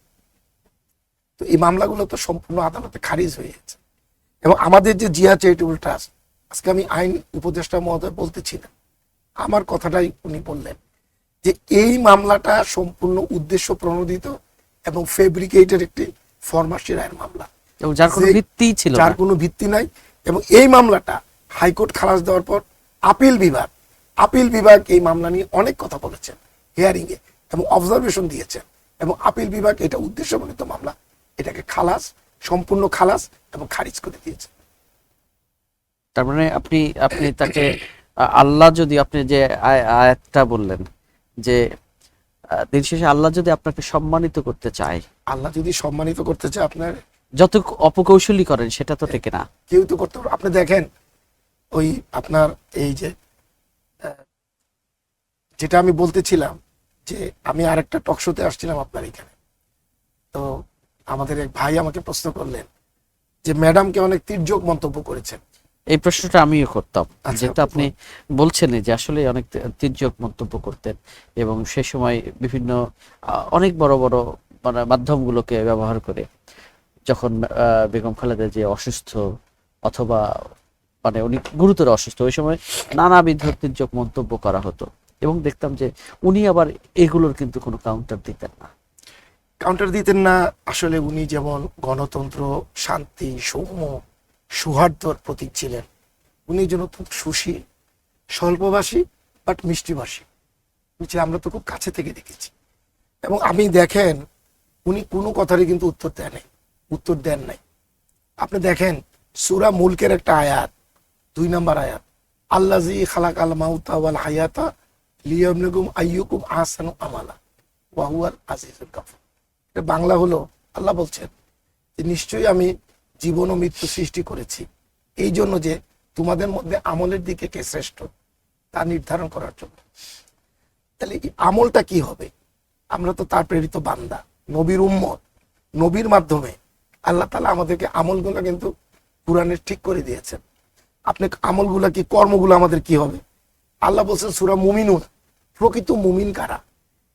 তো এই মামলাগুলো তো সম্পূর্ণ আদালতে খারিজ হয়ে গেছে। এবং আমাদের যে জিয়া চ্যারিটেবল ট্রাস্ট, আজকে আমি আইন উপদেষ্টা মহোদয় বলতেছিলাম আমার কথাটাই উনি বললেন যে এই মামলাটা সম্পূর্ণ উদ্দেশ্য প্রণোদিত এবং ফেব্রিকেটেড একটি ফরমাশি রায়ের মামলা, এবং যার কোনো যে- ভিত্তিই ছিল যার না। কোনো ভিত্তি নাই। এবং এই মামলাটা হাইকোর্ট খালাস দেওয়ার পর আপিল বিভাগ এই মামলা নিয়ে অনেক কথা বলেছেন হিয়ারিং এ এবং অবজারভেশন দিয়েছেন, এবং আপিল বিভাগ এটা উদ্দেশ্যপ্রণোদিত মামলা, এটাকে সম্পূর্ণ খালাস এবং খারিজ করে দিয়েছে। তার মানে আপনি আপনি তাকে আল্লাহ যদি আপনি যে আয়াতটা বললেন যে দিন শেষে আল্লাহ যদি আপনাকে সম্মানিত করতে চায়, আল্লাহ যদি সম্মানিত করতে চায়, আপনার যত অপকৌশলী করেন সেটা তো টেকে না। কেউ তো করতে পারবে। আপনি দেখেন ওই আপনার এই যে যেটা আমি বলতেছিলাম, যে আমি আরেকটা টক শোতে আসছিলাম আপনার এখানে, তো আমাদের এক ভাই আমাকে প্রশ্ন করলেন যে ম্যাডামকে অনেক তির্যক মন্তব্য করেছেন। এই প্রশ্নটা আমিও করতাম, আচ্ছা, যেহেতু আপনি বলছেন যে আসলে অনেক তির্যক মন্তব্য করতেন, এবং সে সময় বিভিন্ন অনেক বড় বড় মানে মাধ্যমগুলোকে ব্যবহার করে যখন বেগম খালেদা যে অসুস্থ অথবা মানে উনি গুরুতর অসুস্থ, ওই সময় নানাবিধ তির্যক মন্তব্য করা হতো, এবং দেখতাম যে উনি আবার এগুলোর কিন্তু কোনো কাউন্টার দিতেন না। কাউন্টার দিতেন না। আসলে উনি যেমন গণতন্ত্র, শান্তি, সৌম্য, সৌহার্দ্যর প্রতীক ছিলেন, উনি যেন অত্যন্ত সুশীল, স্বল্পভাষী বাট মিষ্টিভাষী। বুঝছি, আমরা তো খুব কাছে থেকে দেখেছি। এবং আমি দেখেন উনি কোনো কথারই কিন্তু উত্তর দেন নাই। আপনি দেখেন সূরা মুলকের একটা আয়াত, 2 নম্বর আয়াত, আল্লাযী খালাকাল মাউতা ওয়াল হায়াতা লিয়াবলুকুম আইয়ুকুম আহসানু আমালা ওয়া হুয়াল আজিজুল গাফুর। এটা বাংলা হলো, আল্লাহ বলছেন যে নিশ্চয়ই আমি জীবন ও মৃত্যু সৃষ্টি করেছি এই জন্য যে তোমাদের মধ্যে আমলের দিকে কে শ্রেষ্ঠ তা নির্ধারণ করার জন্য। তাহলে এই আমলটা কি হবে? আমরা তো তার প্রেরিত বান্দা, নবীর উম্মত। নবীর মাধ্যমে আল্লাহ তাআলা আমাদেরকে আমলগুলো কিন্তু কোরআনে ঠিক করে দিয়েছেন। আপনি আমলগুলা কি, কর্মগুলো আমাদের কি হবে? আল্লাহ বলছেন সূরা মুমিনুন, প্রকৃত মুমিন কারা?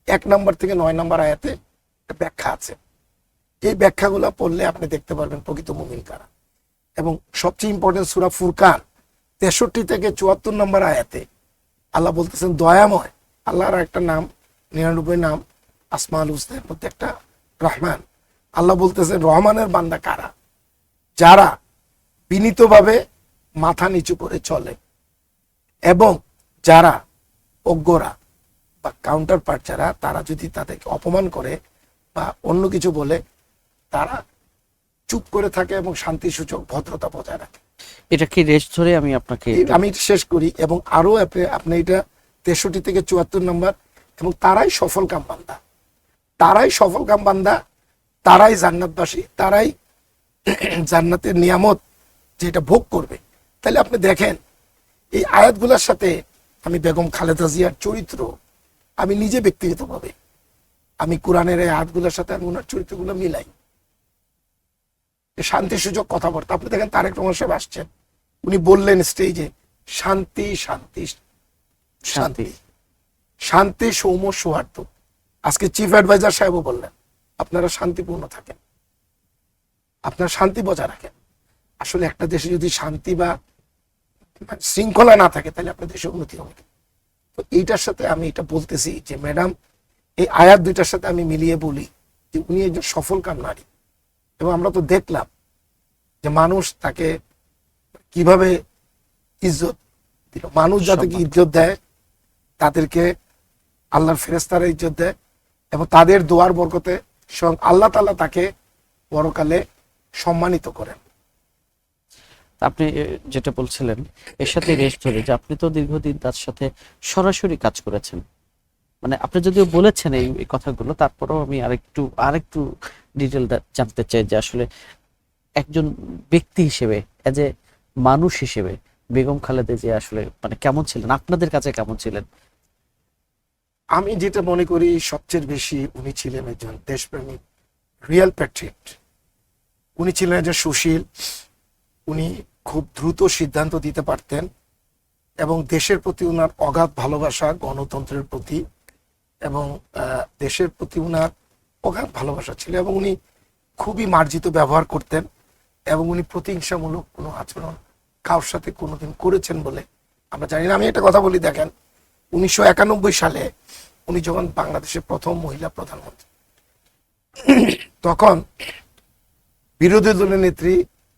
1 নম্বর থেকে 9 নম্বর আয়াতে একটা ব্যাখ্যা আছে। এই ব্যাখ্যাগুলো পড়লে আপনি দেখতে পারবেন প্রকৃত মুমিন কারা। এবং সবচেয়ে ইম্পর্টেন্ট সূরা ফুরকান 63 থেকে 74 নম্বর আয়াতে আল্লাহ বলতেছেন দয়াময়। আল্লাহর একটা নাম, 99 নাম আসমাউল হুসনার মধ্যে একটা রহমান। আল্লাহ বলতেছেন রহমানের বান্দা কারা? যারা বিনীতভাবে মাথা নিচু করে চলে, এবং যারা অজ্ঞরা বা কাউন্টার পার্ট যারা, তারা যদি তাদেরকে অপমান করে বা অন্য কিছু বলে, তারা চুপ করে থাকে এবং শান্তিসূচক ভদ্রতা বজায় রাখে। এটা কি রেশ ধরে আমি আপনাকে আমি শেষ করি, এবং আরো আপনি এটা 63 থেকে 74 নম্বর, এবং তারাই সফল কাম বান্দা, তারাই জান্নাতবাসী, তারাই জান্নাতের নিয়ামত যেটা ভোগ করবে। তাহলে আপনি দেখেন এই আয়াতগুলোর সাথে আমি বেগম খালেদা জিয়ার চরিত্র, আমি নিজে ব্যক্তিগতভাবে আমি কোরআনের এই আয়াতগুলোর সাথে আমি ওনার চরিত্রগুলো মিলাই। শান্তি সুযোগ কথাবার্তা, আপনি দেখেন তারেক রহমান সাহেব আসছেন, উনি বললেন স্টেজে শান্তি শান্তি শান্তি শান্তি, সৌম্য, সৌহার্দ্য। আজকে চিফ অ্যাডভাইজার সাহেবও বললেন আপনারা শান্তিপূর্ণ থাকেন, আপনারা শান্তি বজায় রাখেন। আসলে একটা দেশে যদি শান্তি বা শৃঙ্খলা না থাকে, তাহলে আপনার দেশে উন্নতি হবে। তো এইটার সাথে আমি এটা বলতেছি যে ম্যাডাম, এই আয়াত দুইটার সাথে আমি মিলিয়ে বলি যে উনি একজন সফলকাম নারী। এবং আমরা তো দেখলাম যে মানুষ তাকে কিভাবে ইজ্জত দিল। মানুষ যাদেরকে ইজ্জত দেয়, তাদেরকে আল্লাহর ফেরেশতারা ইজ্জত দেয়, এবং তাদের দোয়ার বরকতে স্বয়ং আল্লাহ তাআলা তাকে পরকালে সম্মানিত করেন। আপনি যেটা বলছিলেন এর সাথে রেশ ধরে যে আপনি তো দীর্ঘদিন তার সাথে সরাসরি কাজ করেছেন, মানে আপনি যদিও বলেছেন এই কথাগুলো, তারপরেও আমি আরেকটু ডিটেল জানতে চাই যে আসলে একজন ব্যক্তি হিসেবে, এজ এ মানুষ হিসেবে বেগম খালেদা যে আসলে মানে কেমন ছিলেন, আপনাদের কাছে কেমন ছিলেন? আমি যেটা মনে করি সবচেয়ে বেশি উনি ছিলেন একজন দেশপ্রেমিক, রিয়েল প্যাট্রিয়ট। উনি ছিলেন একজন সুশীল, উনি খুব দ্রুত সিদ্ধান্ত দিতে পারতেন, এবং দেশের প্রতি উনার অগাধ ভালোবাসা, গণতন্ত্রের প্রতি এবং দেশের প্রতি উনার অগাধ ভালোবাসা ছিল, এবং উনি খুবই মার্জিত ব্যবহার করতেন, এবং উনি প্রতিহিংসামূলক কোনো আচরণ কারোর সাথে কোনোদিন করেছেন বলে আমরা জানি না। আমি একটা কথা বলি, দেখেন 1991 সালে উনি যখন বাংলাদেশের প্রথম মহিলা প্রধানমন্ত্রী, তখন বিরোধী দলের নেত্রী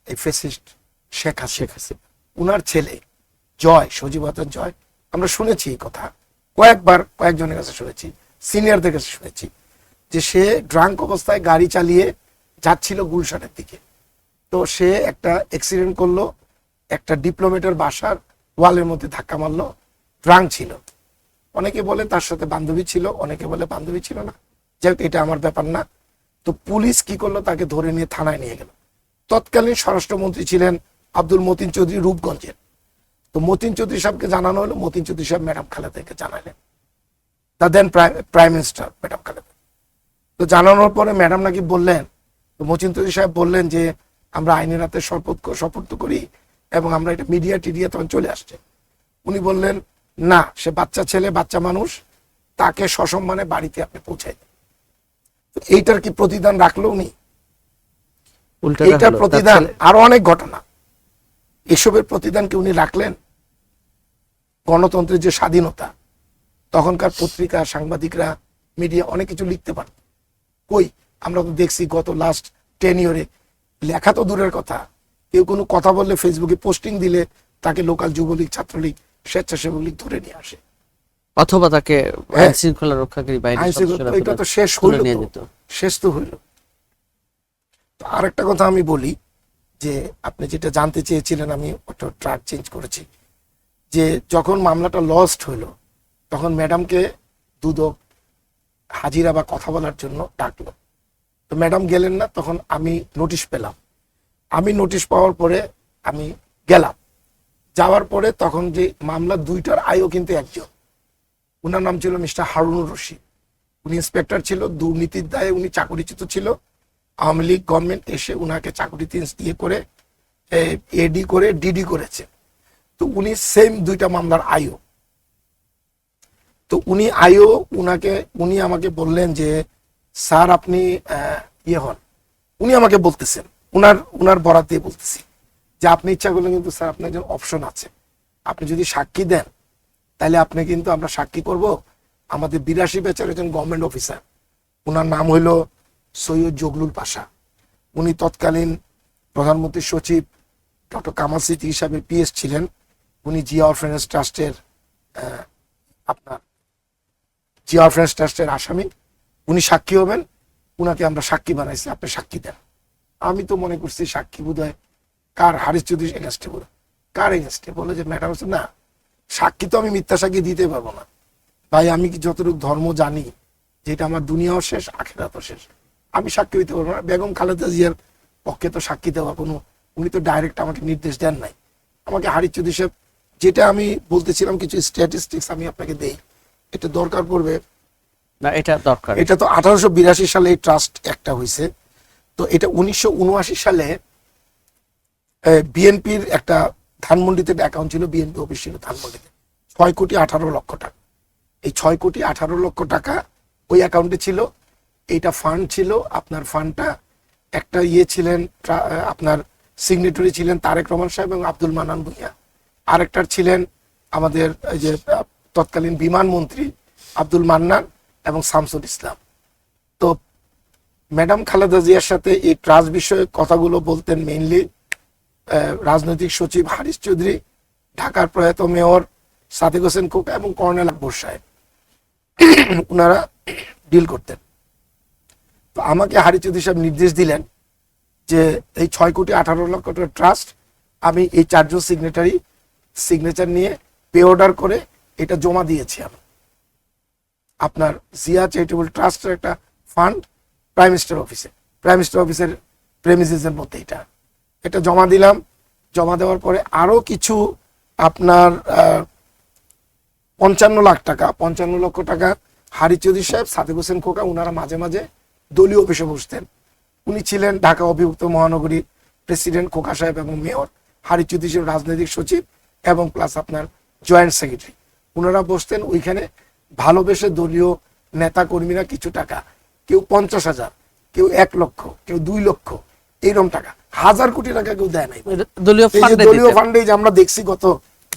এই ফ্যাসিস্ট শেখ হাসিনা, উনার ছেলে জয়, সজীবতার জয়, আমরা শুনেছি এই কথা কয়েকজনের কাছে শুনেছি, সিনিয়রদের কাছে শুনেছি, যে সে ড্রাঙ্ক অবস্থায় গাড়ি চালিয়ে যাচ্ছিল গুলশানের দিকে। তো সে একটা অ্যাক্সিডেন্ট করলো, একটা ডিপ্লোমেটের বাসার ওয়ালের মধ্যে ধাক্কা মারলো, ড্রাঙ্ক ছিল। অনেকে বলে তার সাথে বান্ধবী ছিল, অনেকে বলে বান্ধবী ছিল না, যাই হোক এটা আমার ব্যাপার না। তো পুলিশ কি করলো, তাকে ধরে নিয়ে থানায় নিয়ে গেল। তৎকালীন স্বরাষ্ট্রমন্ত্রী ছিলেন আব্দুল মতিন চৌধুরী, রূপগঞ্জের। তো মতিন চৌধুরী সাহেবকে জানানো হলো, মতিন চৌধুরী সাহেব ম্যাডাম খালেদাকে জানালেন, the then prime minister madam Khaleda. তো জানানোর পরে ম্যাডাম নাকি বললেন, তো মতিন চৌধুরী সাহেব বললেন যে আমরা আইনের হাতে শপথ করি এবং আমরা এটা মিডিয়া তখন চলে আসছে। উনি বললেন না, সে বাচ্চা ছেলে, বাচ্চা মানুষ, তাকে সসম্মানে বাড়িতে আপনি পৌঁছাই দেন। তো এইটার কি প্রতিদান রাখলো উনি? এইটার প্রতিদান আরো অনেক ঘটনা, এসবের প্রতিদান কি উনি রাখলেন? গণতন্ত্রের যে স্বাধীনতা, তখনকার পত্রিকা, সাংবাদিকরা, মিডিয়া অনেক কিছু লিখতে পারত, কই? আমরা তো দেখছি গত লাস্ট 10 ইয়ারে, লেখা তো দূরের কথা, কেউ কোনো কথা বললে ফেসবুকে পোস্টিং দিলে তাকে লোকাল যুবলীগ, ছাত্রলীগ, স্বেচ্ছাসেবক লীগ ধরে নিয়ে আসে, অথবা তাকে আইন শৃঙ্খলা রক্ষাকারী বাহিনী, এটা তো শেষ হইল, শেষ তো হইল। তো আরেকটা কথা আমি বলি, যে আপনি যেটা জানতে চেয়েছিলেন, আমি ওটা ট্র্যাক চেঞ্জ করেছি, যে যখন মামলাটা লস্ট হইলো, তখন ম্যাডামকে দুদক হাজিরা বা কথা বলার জন্য ডাকলো। তো ম্যাডাম গেলেন না, তখন আমি নোটিশ পেলাম। আমি নোটিশ পাওয়ার পরে আমি গেলাম, যাওয়ার পরে তখন যে মামলা দুইটার আয়ও কিন্তু একজন, উনার নাম ছিল মিস্টার হারুনুর রশিদ। উনি ইন্সপেক্টর ছিল, দুর্নীতির দায়ে উনি চাকরিচ্যুত ছিল। আওয়ামী লীগ গভর্নমেন্ট এসে উনাকে চাকরিতে দিয়ে করে এডি করে ডিডি করেছে। তো উনি সেম দুইটা মামলার আয়ও। তো উনি আমাকে বললেন যে স্যার আপনি ইয়ে হন, উনি আমাকে বলতেছেন, উনার বরাত দিয়ে বলতেছি, যে আপনি ইচ্ছা করলে কিন্তু স্যার আপনার একজন অপশন আছে, আপনি যদি সাক্ষী দেন তাহলে আপনি কিন্তু আমরা সাক্ষী করব আমাদের 82 ব্যাচের একজন গভর্নমেন্ট অফিসার, উনার নাম হইল সৈয়দ জগলুল পাশা। উনি তৎকালীন প্রধানমন্ত্রীর সচিব ডক্টর কামাল স্মৃতি হিসাবে পিএস ছিলেন। উনি জিয়া অরফেনেজ ট্রাস্টের আসামি। উনি সাক্ষী হবেন, উনাকে আমরা সাক্ষী বানাইছি, আপনি সাক্ষী দেন। আমি তো মনে করছি সাক্ষী বোধহয় কার, হারিস চৌধুরী এগেনস্টে, বলে কার এগেনস্টে, বলে যে ম্যাডাম হচ্ছে না, সাক্ষী তো আমি মিথ্যা সাক্ষী দিতে পারবো না ভাই, আমি কি যতটুকু ধর্ম জানি, যেটা আমার দুনিয়াও শেষ, আখিরাতও শেষ, আমি সাক্ষী দিতে পারবো না। বেগম খালেদা জিয়ার পক্ষে তো সাক্ষী দেওয়া কোনো, উনি তো ডাইরেক্ট আমাকে নির্দেশ দেন নাই। আমাকে হারিস চৌধুরী সাহেব, যেটা আমি বলতেছিলাম কিছু স্ট্যাটিস্টিক্স আমি আপনাকে দেই, এটা দরকার পড়বে না, এটা দরকার। এটা তো 1882 সালে এই ট্রাস্ট একটা হয়েছে। তো এটা 1979 সালে বিএনপির একটা ধানমন্ডিতে অ্যাকাউন্ট ছিল, বিএনপি অফিস ছিল ধানমন্ডিতে, 6,18,00,000 টাকা। এই 6,18,00,000 টাকা ওই অ্যাকাউন্টে ছিল। এইটা ফান্ড ছিল, আপনার ফান্ডটা একটা ইয়ে ছিলেন, আপনার সিগনেটরি ছিলেন তারেক রহমান সাহেব এবং আব্দুল মান্নান ভূঁইয়া, আরেকটার ছিলেন আমাদের এই যে তৎকালীন বিমান মন্ত্রী আব্দুল মান্নান এবং শামসুল ইসলাম। তো ম্যাডাম খালেদা জিয়ার সাথে এই ট্রাস্ট বিষয়ে কথাগুলো বলতেন মেইনলি রাজনৈতিক সচিব হারিস চৌধুরী, ঢাকার প্রয়াত মেয়র সাদিক হোসেন খোকা এবং কর্নেল আকবর সাহেব, ওনারা ডিল করতেন। তো আমাকে হারিস চৌধুরী সাহেব নির্দেশ দিলেন যে এই 6,18,00,000 টাকার ট্রাস্ট, আমি এই 4 জন সিগনেচার নিয়ে পে অর্ডার করে এটা জমা দিয়েছি। আমি আপনার জিয়া চ্যারিটেবল ট্রাস্টের একটা ফান্ড প্রাইম মিনিস্টার অফিসের প্রেমিসেসের মধ্যে এটা জমা দিলাম। জমা দেওয়ার পরে আরো কিছু আপনার 55 লক্ষ টাকা হারিস চৌধুরী সাহেব, সাদিক হোসেন খোকা, উনারা মাঝে মাঝে দলীয় অফিসে বসতেন। উনি ছিলেন ঢাকা অভিভুক্ত মহানগরীর প্রেসিডেন্ট খোকা সাহেব এবং মেয়র, হারিস চৌধুরী সাহেব রাজনৈতিক সচিব এবং প্লাস আপনার জয়েন্ট সেক্রেটারি। ওনারা বসতেন ওইখানে, ভালোবেসে দলীয় নেতা কর্মীরা কিছু টাকা, কেউ 50,000, কেউ 1 লক্ষ, কেউ 2 লক্ষ, এইরকম টাকা, 1000 কোটি টাকা কেউ দেয় নাই। দলীয় ফান্ডে যে আমরা দেখছি কত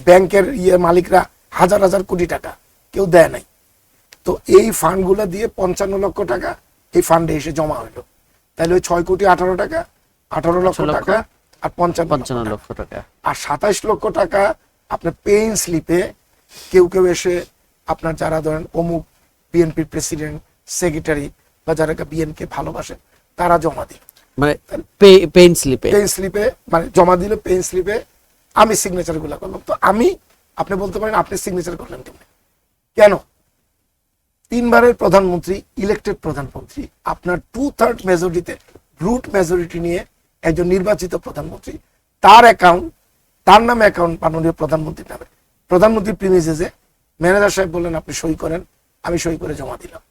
ব্যাংকের মালিকরা হাজার কোটি টাকা, কেউ দেয় নাই। তো এই ফান্ডগুলো দিয়ে 55 লক্ষ টাকা এই ফান্ডে এসে জমা হইলো। তাহলে ওই 6,18,00,000 টাকা, 18 লক্ষ টাকা আর 55 লক্ষ টাকা আর 27 লক্ষ টাকা আপনার পেইন স্লিপে কেউ কেউ এসে আপনার যারা ধরেন অমুক বিএনপির প্রেসিডেন্ট, সেক্রেটারি বা যারা বিএনকে ভালোবাসে তারা জমা দিল, মানে পেইন স্লিপে মানে জমা দিল পেইন স্লিপে। আমি সিগনেচার গুলা করলাম। তো আপনি বলতে পারেন আপনি সিগনেচার করলেন কেমন? কেন? 3 বারের প্রধানমন্ত্রী, ইলেক্টেড প্রধানমন্ত্রী, আপনার 2/3 মেজরিটিতে, ব্রুট মেজরিটি নিয়ে একজন নির্বাচিত প্রধানমন্ত্রী, তার অ্যাকাউন্ট, তার নামে অ্যাকাউন্ট মাননীয় প্রধানমন্ত্রীর নামে, প্রধানমন্ত্রী প্রিমিসেসে ম্যানেজার সাহেব বললেন আপনি সই করেন, আমি সই করে জমা দিলাম।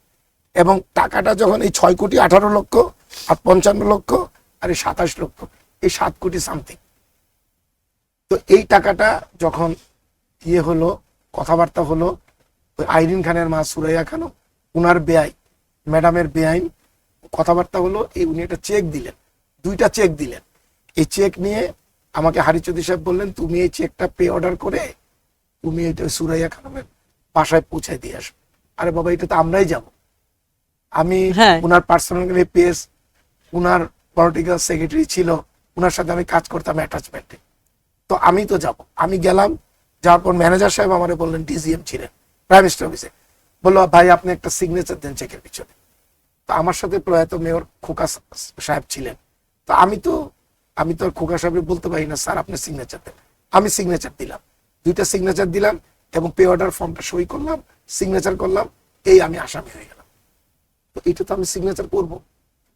এবং টাকাটা যখন এই 6,18,00,000 আর 55 লক্ষ আর এই 27 লক্ষ, এই 7 কোটি সামথিং, তো এই টাকাটা যখন হলো, কথাবার্তা হলো, ওই আইরিন খানের মা সুরাইয়া খানম, উনার বেআই, ম্যাডামের বেআইন, কথাবার্তা হলো, এই উনি একটা চেক দিলেন, 2টা চেক দিলেন। এই চেক নিয়ে আমাকে হারিচৌধুরী সাহেব বললেন তুমি এই চেকটা পে অর্ডার করে তুমি এটা সুরাইয়া খানমের বাসায় পৌঁছায় দিয়ে আসো। আরে বাবা, এটা তো আমরাই যাব। আমি উনার পার্সোনাল পেস, উনার পলিটিক্যাল সেক্রেটারি ছিল, উনার সাথে আমি কাজ করতাম অ্যাটাচমেন্টে। তো আমি তো যাব। আমি গেলাম, যাওয়ার পর ম্যানেজার সাহেব আমারে বললেন, ডিজিএম ছিলেন প্রাইম মিনিস্টার অফিসে, বললো ভাই আপনি একটা সিগনেচার দেন চেকের পিছনে। তো আমার সাথে প্রয়াত মেয়র খোকা সাহেব ছিলেন। তো আমি তো আর খোকা সাহেব বলতে পারি না স্যার আপনি সিগনেচার দেন। আমি সিগনেচার দিলাম, 2টা সিগনেচার দিলাম এবং পে অর্ডার ফর্মটা সই করলাম, সিগনেচার করলাম, এই আমি আসামি হয়ে গেলাম। তো এটা তো আমি সিগনেচার করব।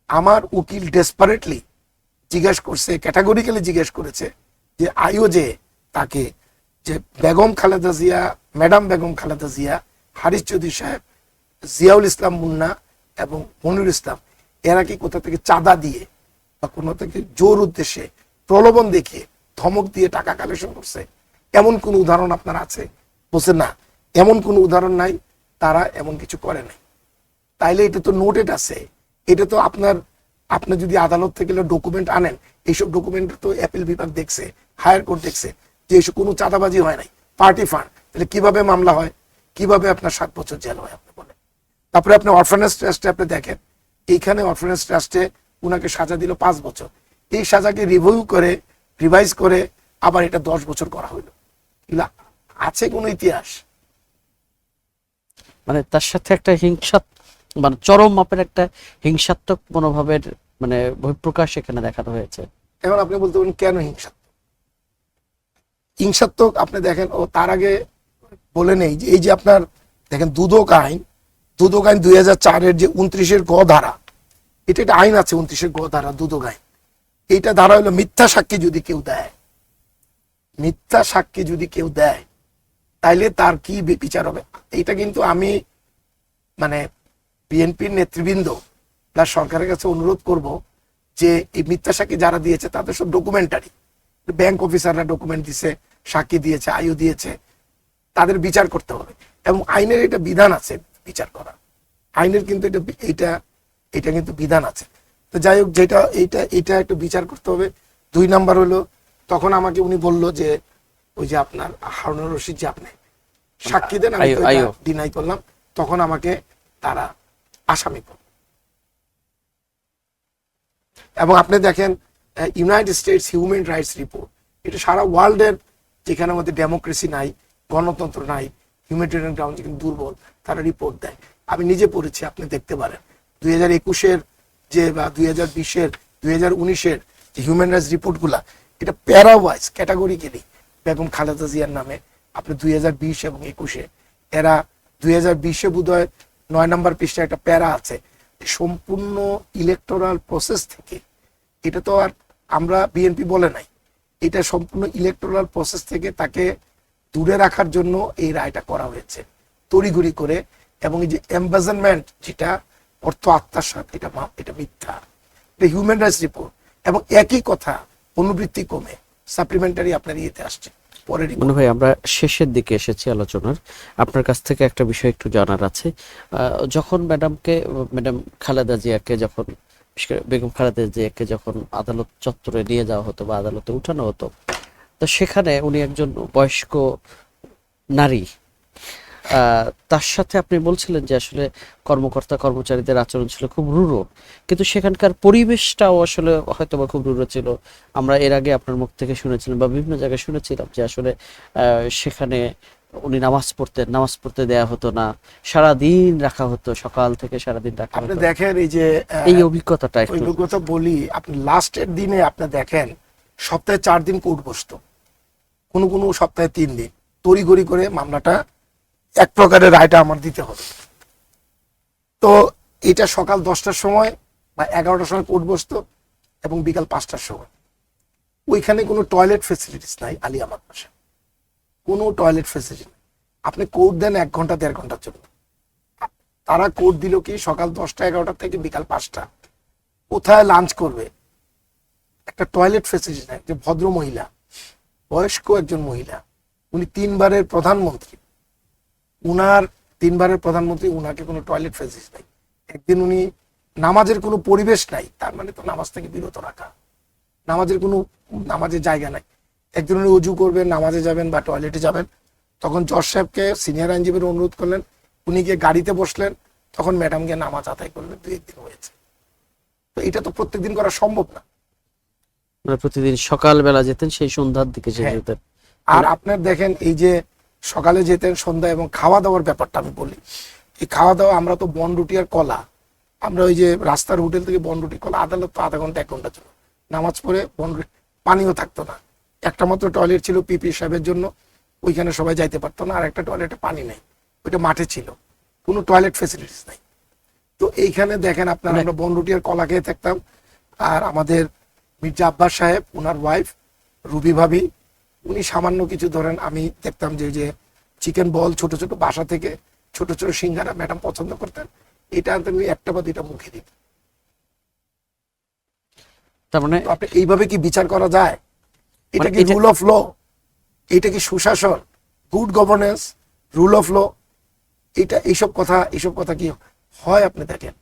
আমার উকিল ডেসপারেটলি জিজ্ঞেস করছে, ক্যাটাগরিক্যালি জিজ্ঞেস করেছে যে আইওজে তাকে, যে বেগম খালেদা জিয়া, ম্যাডাম বেগম খালেদা জিয়া, হারিস চৌধুরী সাহেব, জিয়াউল ইসলাম মুন্না এবং মনিরুল ইসলাম, এরা কি কোথা থেকে চাঁদা দিয়ে বা কোনো থেকে জোর উদ্দেশ্যে প্রলোভন দেখিয়ে ধমক দিয়ে টাকা কালেকশন করছে, এমন কোন উদাহরণ আপনার আছে? বলছে না, এমন কোন উদাহরণ নাই, তারা এমন কিছু করে নাই। তাইলে এটা তো নোটেড আছে, এটা তো আপনি যদি আদালত থেকে ডকুমেন্ট আনেন, এইসব ডকুমেন্ট তো অ্যাপিল বিভাগ দেখছে, হায়ার কোর্ট দেখছে যে এইসব কোনো চাঁদাবাজি হয় নাই, পার্টি ফান্ড। তাহলে কিভাবে মামলা হয়, কিভাবে আপনার 7 বছর জেল হয় আপনি বলেন? তারপরে আপনি অরফানেজ ট্রাস্টে আপনি দেখেন, এইখানে অরফানেজ ট্রাস্টে উনাকে সাজা দিল 5 বছর। এই সাজাকে রিভাইজ করে আবার এটা 10 বছর করা হইলো। আছে কোন ইতিহাস? মানে তার সাথে একটা মানে চরম মাপের একটা হিংসাত্মক মনোভাবের মানে বহিঃপ্রকাশ এখানে দেখানো হয়েছে। এখন আপনি বলতে পারেন কেন হিংসাত্মক? আপনি দেখেন, ও তার আগে বলে নেই যে এই যে আপনার দেখেন দুদক আইন 2004-এর যে 29-এর গ ধারা, এটা একটা আইন আছে 29-এর গ ধারা, দুদক আইন। এইটা ধারা হলো মিথ্যা সাক্ষী যদি কেউ দেয়, তাইলে তার কি বিচার হবে। এটা কিন্তু আমি মানে বিএনপির নেতৃবৃন্দ প্লাস সরকারের কাছে অনুরোধ করব যে এই মিথ্যা সাক্ষী যারা দিয়েছে তাদের সব ডকুমেন্টারি, ব্যাংক অফিসাররা ডকুমেন্ট দিয়েছে, সাক্ষী দিয়েছে, আয়ু দিয়েছে, তাদের বিচার করতে হবে। এবং আইনের এটা বিধান আছে বিচার করা, আইনের কিন্তু এটা কিন্তু বিধান আছে। তো যাই হোক, এটা একটু বিচার করতে হবে। 2 নাম্বার হলো, তখন আমাকে উনি বলল যে ওই যে আপনার হারুনুর রশিদ যে আপনি সাক্ষী দেন, আমি ডিনাই করলাম। তখন আমাকে তারা আসামি করল। এবং আপনি দেখেন United states human rights report, এটা সারা ওয়ার্ল্ডের যেখানে আমাদের ডেমোক্রেসি নাই, গণতন্ত্র নাই, হিউম্যানিটেরিয়ান গ্রাউন্ড যেখানে দুর্বল, তারা রিপোর্ট দেয়। আমি নিজে পড়েছি, আপনি দেখতে পারেন 2021-এর যে বা 2020-এর 2019-এর যে হিউম্যান রাইটস রিপোর্ট গুলা, এটা প্যারাওয়াইজ ক্যাটাগরিক্যালি বেগম খালেদা জিয়ার নামে আপনি 2020 এবং 21-এ, এরা 2020-এ বোধহয় 9 নম্বর পৃষ্ঠায় একটা প্যারা আছে, সম্পূর্ণ ইলেকটোরাল প্রসেস থেকে, এটা তো আর আমরা বিএনপি বলে নাই, এটা সম্পূর্ণ ইলেকটোরাল প্রসেস থেকে তাকে দূরে রাখার জন্য এই রায়টা করা হয়েছে তড়িঘড়ি করে। এবং এই যে এমবেজনমেন্ট, যেটা অর্থ আত্মসাৎ, এটা মিথ্যা, এটা হিউম্যান রাইটস রিপোর্ট। এবং একই কথা অনুবৃত্তি কমে সাপ্লিমেন্টারি আপনার ইয়েতে আসছে পরের। মনে হয় আমরা শেষের দিকে এসেছি আলোচনার। আপনার কাছ থেকে একটা বিষয় একটু জানার আছে। যখন ম্যাডাম খালেদা জিয়াকে, যখন বেগম খালেদা জিয়াকে যখন আদালত চত্বরে নিয়ে যাওয়া হতো বা আদালতে উঠানো হতো, তো সেখানে উনি একজন বয়স্ক নারী, তার সাথে আপনি বলছিলেন যে আসলে কর্মকর্তা কর্মচারীদের আচরণ ছিল খুব রূঢ়, কিন্তু সেখানকার পরিবেশটাও আসলে হয়তো বা খুব রূঢ় ছিল। আমরা এর আগে আপনার মুখ থেকে শুনেছিলাম বা বিভিন্ন জায়গায় শুনেছিলাম যে আসলে সেখানে উনি নামাজ পড়তে দেয়া হতো না, সারা দিন রাখা হতো, সকাল থেকে সারা দিন রাখা আপনি হতো। দেখেন এই যে এই অভিজ্ঞতাটা ওই একটু কথা বলি, আপনি লাস্টের দিনে আপনি দেখেন সপ্তাহে 4 দিন কোর্ট বসতো, কোনো কোনো সপ্তাহে 3 দিন, তড়িঘড়ি করে মামলাটা এক প্রকারের রায়টা আমার দিতে হবে। তো এটা সকাল 10টার সময় বা 11টার সময় কোর্ট বসতো এবং বিকাল 5টার সময়। ওইখানে কোনো টয়লেট ফেসিলিটিস নাই আলিয়া মাদ্রাসা, কোনো টয়লেট ফেসিলিটি নেই। আপনি কোর্ট দেন 1 ঘন্টা 1.5 ঘন্টার জন্য, তারা কোর্ট দিল কি সকাল 10টা 11টা থেকে বিকাল 5টা। কোথায় লাঞ্চ করবে? একটা টয়লেট ফেসিলিটি নাই। যে ভদ্র মহিলা, বয়স্ক একজন মহিলা, উনি 3বারের প্রধানমন্ত্রী, উনার 3বারের প্রধানমন্ত্রী, উনাকে কোনো টয়লেট ফেসিলিটি নাই। একদিন উনি নামাজের কোনো পরিবেশ নাই, তার মানে তো নামাজ থেকে বিরত রাখা, নামাজের জায়গা নাই। একদিন উনি উজু করবেন, নামাজে যাবেন বা টয়লেটে যাবেন, তখন জজ সাহেবকে সিনিয়র আইনজীবীর অনুরোধ করলেন, উনি গিয়ে গাড়িতে বসলেন, তখন ম্যাডাম গিয়ে নামাজ আদায় করলেন। 2-1 দিন হয়েছে। তো এটা তো প্রত্যেকদিন করা সম্ভব না। মানে প্রতিদিন সকালবেলা যেতেন, সেই সন্ধ্যার দিকে সে হ্যাঁ। যেতেন। আর আপনার দেখেন এই যে সকালে যেতেন, সন্ধ্যা, এবং খাওয়া দাওয়ার ব্যাপারটা আমি বলি, এই খাওয়া দাওয়া আমরা তো বন রুটি আর কলা, আমরা ওই যে রাস্তার হোটেল থেকে বন রুটি কলা, আদালত তো আধা ঘন্টা 1 ঘন্টা ছিল, নামাজ পড়ে বন রুটি, পানিও থাকতো না। একটা মাত্র টয়লেট ছিল পিপি সাহেবের জন্য, ওইখানে সবাই যাইতে পারতো না। আর একটা টয়লেটে পানি নেই, ওইটা মাঠে ছিল, কোনো টয়লেট ফেসিলিটিস নাই। তো এইখানে দেখেন আপনার আমরা বন রুটি আর কলা খেয়ে থাকতাম। আর আমাদের মির্জা আব্বাস সাহেব, ওনার ওয়াইফ রুবি ভাবি, উনি সামান্য কিছু ধরেন, আমি দেখতাম যে চিকেন বল ছোট ছোট বাসা থেকে ছোট ছোট সিঙ্গারা ম্যাডাম পছন্দ করতেন, এটা আনতেন, উনি 1টা বা 2টা মুখে দিত। তার মানে তো আপনি এইভাবে কি বিচার করা যায়? এটা কি এটা- রুল অফ ল? এটা কি সুশাসন, good governance, rule of law? এইসব কথা কি হয়? আপনি দেখেন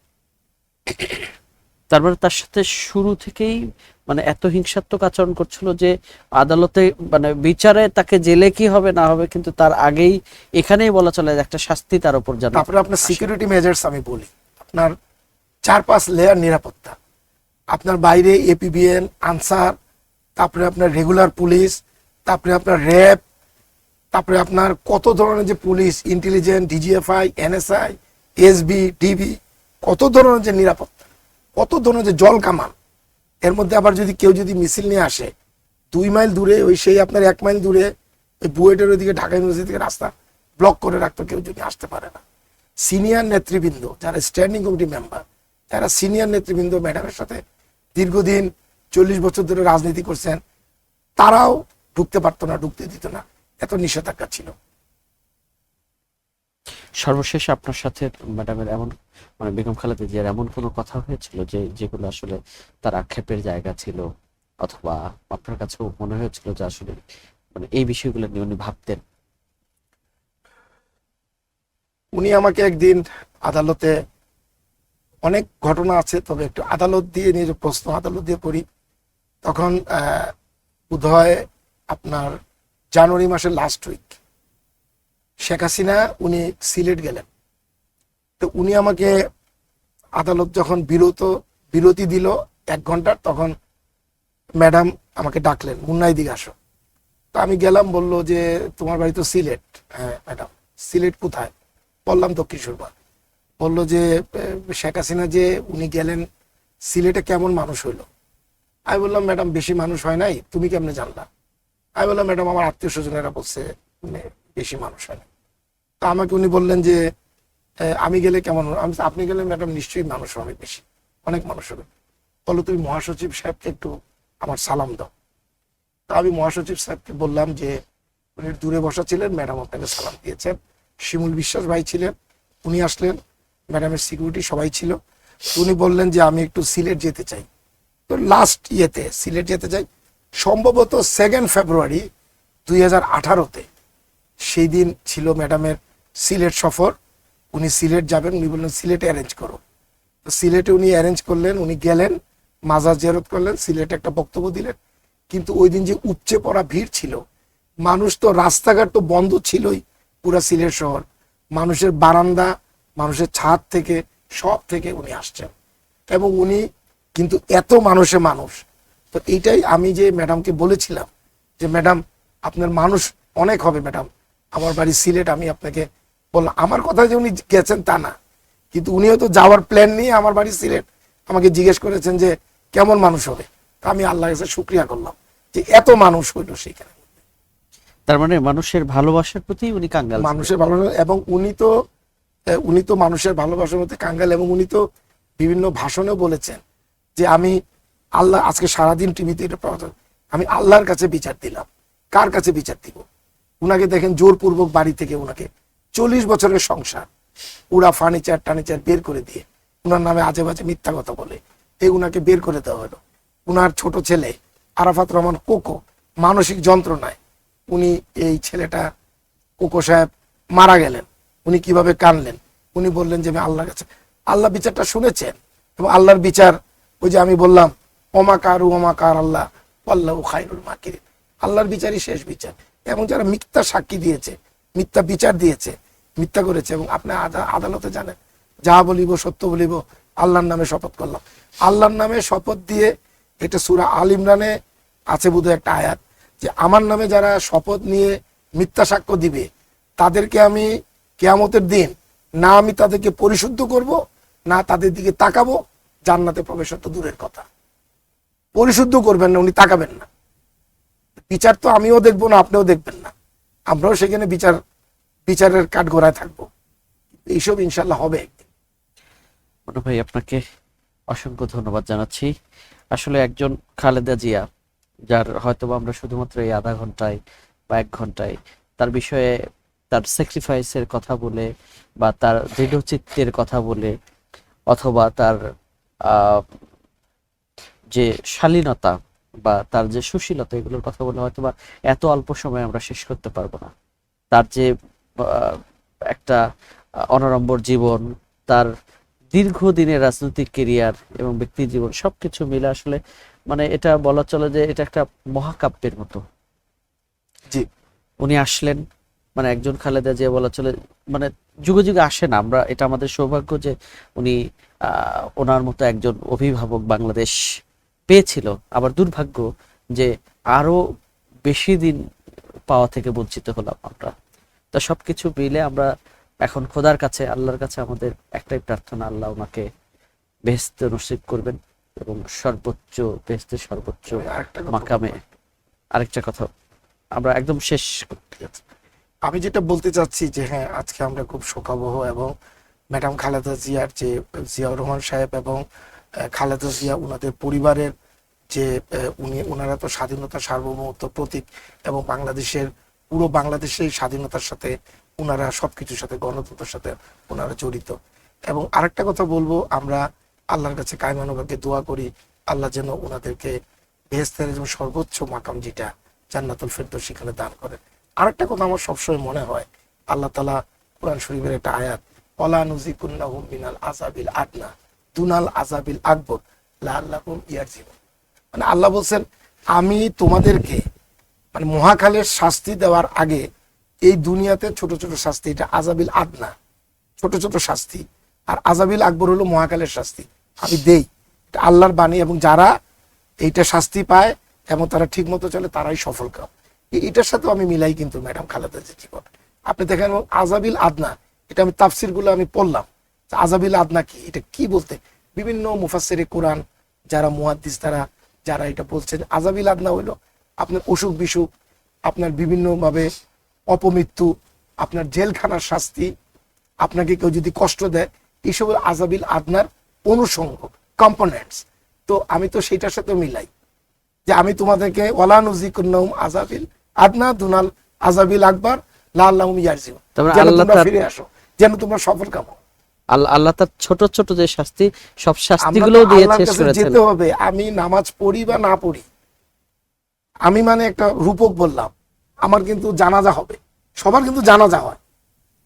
তার মানে তার সাথে শুরু থেকেই মানে এত হিংসাত্মক আচরণ করছিল যে আদালতে মানে বিচারে তাকে জেলে কি হবে না হবে, কিন্তু তার আগেই এখানেই বলা চলে যে একটা শাস্তি তার উপর যেন তারপরে আপনার সিকিউরিটি মেজার্স আমি বলি, আপনার 4-5 লেয়ার নিরাপত্তা, আপনার বাইরে এপিবিএন, আনসার, তারপরে আপনার রেগুলার পুলিশ, তারপরে আপনার র্যাব, তারপরে আপনার কত ধরনের যে police, intelligence, DGFI, NSI, SB, DB, কত ধরনের যে নিরাপত্তা, কত ধরনের যে জল কামান। এর মধ্যে আবার যদি কেউ যদি মিছিল নিয়ে আসে 2 মাইল দূরে, ওই সেই আপনার 1 মাইল দূরে ওই বুয়েটের ওইদিকে ঢাকা ইউনিভার্সিটি থেকে রাস্তা ব্লক করে রাখতো, কেউ যদি আসতে পারে না। সিনিয়র নেতৃবৃন্দ যারা স্ট্যান্ডিং কমিটি মেম্বার, যারা সিনিয়র নেতৃবৃন্দ ম্যাডামের সাথে দীর্ঘদিন 40 বছর ধরে রাজনীতি করছেন, তারাও ঢুকতে পারতো না, ঢুকতে দিত না, এত নিষেধাজ্ঞা ছিল। সর্বশেষ আপনার সাথে ম্যাডামের এমন মানে বেগম খালেদা জিয়ার এমন কোনো কথা হয়েছিল যে যেগুলো আসলে তার আক্ষেপের জায়গা ছিল, অথবা আপনার কাছেও মনে হয়েছিল যে আসলে মানে এই বিষয়গুলো নিয়ে উনি ভাবতেন? উনি আমাকে একদিন আদালতে, অনেক ঘটনা আছে, তবে একটু আদালত দিয়ে নিয়ে যে প্রশ্ন আদালত দিয়ে করি, তখন বোধহয় আপনার জানুয়ারি মাসের লাস্ট উইক শেখ হাসিনা উনি সিলেট গেলেন। তো উনি আমাকে আদালত যখন বিরতি দিল 1 ঘন্টার, তখন ম্যাডাম আমাকে ডাকলেন, মুন্নাই দিকে আসো। তো আমি গেলাম, বললো যে তোমার বাড়ি তো সিলেট। হ্যাঁ ম্যাডাম। সিলেট কোথায়? বললাম দক্ষিণ সুরমা। বললো যে শেখ হাসিনা যে উনি গেলেন সিলেটে, কেমন মানুষ হইলো? আমি বললাম ম্যাডাম বেশি মানুষ হয় নাই, তুমি কেমনে জানলা? আমি বললাম ম্যাডাম আমার আত্মীয় স্বজনেরা বলছে মানে বেশি মানুষ হয় না। তো আমাকে উনি বললেন যে আমি গেলে কেমন হবে? আমি বলছি, আপনি গেলে ম্যাডাম নিশ্চয়ই মানুষ হবে বেশি, অনেক মানুষ হবে। বলো তুমি মহাসচিব সাহেবকে একটু আমার সালাম দাও। তা আমি মহাসচিব সাহেবকে বললাম যে উনি দূরে বসা ছিলেন, ম্যাডাম আপনাকে সালাম দিয়েছেন। শিমুল বিশ্বাস ভাই ছিলেন, উনি আসলেন, ম্যাডামের সিকিউরিটি সবাই ছিল। তো উনি বললেন যে আমি একটু সিলেট যেতে চাই। তো লাস্ট সিলেট যেতে চাই, সম্ভবত 2 ফেব্রুয়ারি 2018-তে, সেই দিন ছিল ম্যাডামের সিলেট সফর। উনি সিলেট যাবেন, উনি বললেন সিলেটে অ্যারেঞ্জ করো। তো সিলেটে উনি অ্যারেঞ্জ করলেন, উনি গেলেন, মাজার জিয়ারত করলেন, সিলেটে একটা বক্তব্য দিলেন। কিন্তু ওই দিন যে উপচে পড়া ভিড় ছিল, মানুষ তো, রাস্তাঘাট তো বন্ধ ছিলই পুরা সিলেট শহর, মানুষের বারান্দা, মানুষের ছাদ থেকে, সব থেকে উনি আসছেন। এবং উনি কিন্তু এত মানুষে মানুষ। তো এইটাই আমি যে ম্যাডামকে বলেছিলাম যে ম্যাডাম আপনার মানুষ অনেক হবে ম্যাডাম, আমার বাড়ি সিলেট, আমি আপনাকে বললাম, আমার কথা যে উনি গেছেন তা না, কিন্তু উনিও তো যাওয়ার প্ল্যান নিয়ে আমার বাড়ি সিলেট আমাকে জিজ্ঞেস করেছেন যে কেমন মানুষ হবে। তা আমি আল্লাহর কাছে শুকরিয়া করলাম যে এত মানুষ হইলো সেখানে। তার মানে মানুষের ভালোবাসার প্রতি উনি কাঙ্গাল ছিলেন। মানুষের ভালোবাসা, এবং উনি তো মানুষের ভালোবাসার মধ্যে কাঙ্গাল। এবং উনি তো বিভিন্ন ভাষণেও বলেছেন যে আমি আল্লাহ, আজকে সারাদিন টিভিতে এটা পাওয়া যায়, আমি আল্লাহর কাছে বিচার দিলাম, কার কাছে বিচার দিব? উনাকে দেখেন জোরপূর্বক বাড়ি থেকে উনাকে 40 বছরের সংসার উড়া ফার্নিচার টার্নিচার বের করে দিয়ে উনার নামে আজে বাজে মিথ্যা কথা বলে উনাকে বের করে দেওয়া হলো। উনার ছোট ছেলে আরাফাত রহমান কোকো মানসিক যন্ত্রণায়, উনি এই ছেলেটা কোকো সাহেব মারা গেলেন, উনি কিভাবে কানলেন, উনি বললেন যে আমি আল্লাহর কাছে, আল্লাহ বিচারটা শুনেছেন। এবং আল্লাহর বিচার ওই যে আমি বললাম ওমাকার আল্লাহ আল্লাহ খায়রুল মাকিরিন, আল্লাহর বিচারই শেষ বিচার। এবং যারা মিথ্যা সাক্ষী দিয়েছে, মিথ্যা বিচার দিয়েছে, মিথ্যা করেছে, এবং আপনার আদালতে জানেন যা বলিব সত্য বলিব, আল্লাহর নামে শপথ করলাম। আল্লাহর নামে শপথ দিয়ে, এটা সূরা আল ইমরানে আছে বোধহয় একটা আয়াত, যে আমার নামে যারা শপথ নিয়ে মিথ্যা সাক্ষ্য দিবে তাদেরকে আমি কিয়ামতের দিন না আমি তাদেরকে পরিশুদ্ধ করব, না তাদের দিকে তাকাবো, জান্নাতে প্রবেশ তো দূরের কথা, পরিশুদ্ধ করবেন না, উনি তাকাবেন না। বিচার তো আমিও দেখবো না, আপনিও দেখবেন না, আমরাও সেখানে বিচারের কাঠগড়ায় থাকবো। এইসব ইনশাল্লাহ হবে একদিন। মনু ভাই, আপনাকে অসংখ্য ধন্যবাদ জানাচ্ছি। আসলে একজন খালেদা জিয়া, যার হয়তোবা আমরা শুধুমাত্র এই আধা ঘন্টায় বা 1 ঘন্টায় তার বিষয়ে, তার স্যাক্রিফাইসের কথা বলে, বা তার দৃঢ়চিত্তের কথা বলে, অথবা তার আহ, যে শালীনতা বা তার যে সুশীলতা, এগুলোর কথা বলে হয়তোবা এত অল্প সময়ে আমরা শেষ করতে পারবো না। তার যে আহ, একটা অনাড়ম্বর জীবন, তার দীর্ঘদিনের রাজনৈতিক কেরিয়ার এবং ব্যক্তি জীবন, সবকিছু মিলে আসলে মানে এটা বলা চলে যে এটা একটা মহাকাব্যের মতো। জি, উনি আসলেন, মানে একজন খালেদা জিয়া বলা চলে মানে যুগে যুগে আসে না, আমরা এটা আমাদের সৌভাগ্য যে উনি ওনার মতো একজন অভিভাবক বাংলাদেশ পেয়েছিল। আবার দুর্ভাগ্য যে আরো বেশি দিন পাওয়া থেকে বঞ্চিত হলাম আমরা। তো সবকিছু মিলে আমরা এখন খোদার কাছে, আল্লাহর কাছে আমাদের একটাই প্রার্থনা, আল্লাহ ওনাকে বেহেশত নসিব করবেন এবং সর্বোচ্চ বেহেশতের সর্বোচ্চ আরেকটা কথা মাকামে। আরেকটা কথা আমরা একদম শেষ করতে যাচ্ছি। আমি যেটা বলতে চাচ্ছি যে হ্যাঁ, আজকে আমরা খুব শোকাবহ, এবং ম্যাডাম খালেদা জিয়ার যে জিয়াউর রহমান সাহেব এবং খালেদা জিয়া ওনাদের পরিবারের যে ওনারা তো স্বাধীনতা সার্বভৌমত্ব প্রতীক, এবং বাংলাদেশের পুরো বাংলাদেশের স্বাধীনতার সাথে ওনারা সবকিছুর সাথে, গণতন্ত্রের সাথে ওনারা জড়িত। এবং আরেকটা কথা বলবো, আমরা আল্লাহর কাছে কায়মানুভাবে দোয়া করি আল্লাহ যেন ওনাদেরকে বেহেশতের যেমন সর্বোচ্চ মাকাম যেটা জান্নাতুল ফেরদৌস সেখানে দান করেন। আরেকটা কথা আমার সবসময় মনে হয়, আল্লাহ তাআলা কোরআন শরীফের একটা আয়াত, ওয়ালা নুযিকুন্নাহুম মিনাল আযাবিল আদনা দুনাল আযাবিল আকবর লাআল্লাহুম ইয়ারজিউন। মানে আল্লাহ বলছেন আমি তোমাদেরকে মানে মহাকালের শাস্তি দেওয়ার আগে এই দুনিয়াতে ছোট ছোট শাস্তি, এটা আযাবিল আদনা, ছোট ছোট শাস্তি, আর আযাবিল আকবর হলো মহাকালের শাস্তি আমি দেই। এটা আল্লাহর বাণী, এবং যারা এইটা শাস্তি পায় এবং তারা ঠিক মতো চলে তারাই সফল কাম। এটার সাথে আমি মিলাই কিন্তু ম্যাডাম খালেদা জিয়ার জীবন। আপনি দেখেন আযাবিল আদনা, এটা আমি তাফসির গুলো আমি পড়লাম, আযাবিল আদনা কি, এটা কি বলতে, বিভিন্ন মুফাসসিরে কোরআন যারা মুহাদ্দিস তারা যারা এটা বলছেন, আযাবিল আদনা হইলো আপনার অসুখ বিসুখ, আপনার বিভিন্ন ভাবে অপমৃত্যু, আপনার জেলখানার শাস্তি, আপনাকে কেউ যদি কষ্ট দেয়, এইসব আযাবিল আদনার অনুষঙ্গ কম্পোনেন্টস। তো আমি তো সেইটার সাথে মিলাই যে আমি তোমাদেরকে ওয়ালা নুযিকুন্নাহুম আযাবিল আদনা দুনাল আযাবিল আকবার লাআল্লাহুম ইয়ারজিউন, যেন তোমরা ফিরে আসো, যেন তোমরা সফল কাম। আল্লাহ তার ছোট ছোট যে শাস্তি, সব শাস্তিগুলো দিয়ে শেষ করেছেন। যেতে হবে, আমি নামাজ পড়ি বা না পড়ি, আমি মানে একটা রূপক বললাম, আমার কিন্তু জানাজা হবে, সবার কিন্তু জানাজা হয়,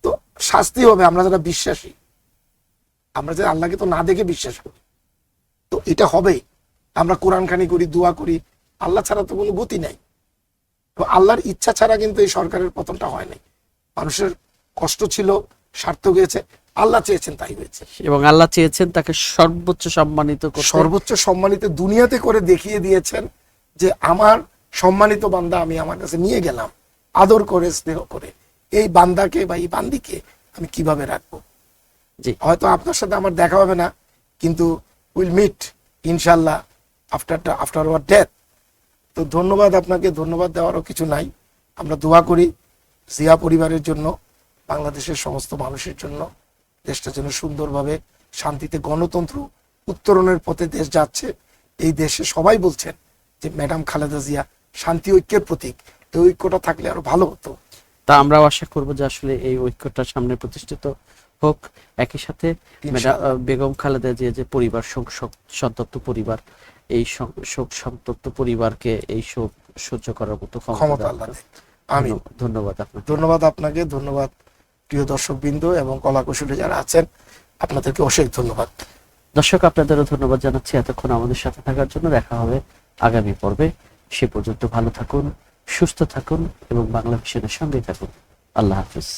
তো শাস্তি হবে। আমরা যারা বিশ্বাসী, আমরা যে আল্লাহকে তো না দেখে বিশ্বাস করি, তো এটা হবেই। আমরা কোরআন খানি করি, দোয়া করি, আল্লাহ ছাড়া তো কোনো গতি নাই। তো আল্লাহর ইচ্ছা ছাড়া কিন্তু এই সরকারের পতনটা হয় নাই। মানুষের কষ্ট ছিল, সার্থক হয়েছে, আল্লাহ চেয়েছেন তাই হয়েছে। এবং আল্লাহ চেয়েছেন তাকে সর্বোচ্চ সম্মানিত করতে। সর্বোচ্চ সম্মানিত দুনিয়াতে করে দেখিয়ে দিয়েছেন যে আমার সম্মানিত বান্দা আমি আমার কাছে নিয়ে গেলাম, আদর করে স্নেহ করে, এই বান্দাকে বা এই বান্দিকে আমি কিভাবে রাখবো। জি। হয়তো আপনার সাথে আমার দেখা হবে না, কিন্তু উইল মিট ইনশাল্লাহ আফটার আওয়ার ডেথ। তো ধন্যবাদ আপনাকে, ধন্যবাদ দেওয়ারও কিছু নাই। আমরা দোয়া করি জিয়া পরিবারের জন্য, বাংলাদেশের সমস্ত মানুষের জন্য, দেশটা যেন সুন্দরভাবে শান্তিতে গণতন্ত্র উত্তরণের পথে দেশ যাচ্ছে। এই দেশে সবাই বলছেন যে ম্যাডাম খালেদা জিয়া শান্তি ঐক্যের প্রতীক, এই ঐক্যটা থাকলে আরো ভালো হতো। তা আমরাও আশা করব যে আসলে এই ঐক্যটা সামনে প্রতিষ্ঠিত হোক। একই সাথে বেগম খালেদা জিয়া যে পরিবার, শোক সন্তপ্ত পরিবার, এই শোক সন্তপ্ত পরিবারকে এই শোক সহ্য করার মতো ক্ষমতা আল্লাহ দেন। আমিন। ধন্যবাদ আপনাকে। ধন্যবাদ আপনাকে, ধন্যবাদ প্রিয় দর্শকবৃন্দ এবং কলাকুশলী যারা আছেন, আপনাদেরকে অশেষ ধন্যবাদ। দর্শক, আপনাদেরও ধন্যবাদ জানাচ্ছি এতক্ষণ আমাদের সাথে থাকার জন্য। দেখা হবে আগামী পর্বে। সে পর্যন্ত ভালো থাকুন, সুস্থ থাকুন এবং বাংলা ভিশনের সঙ্গে থাকুন। আল্লাহ হাফিজ।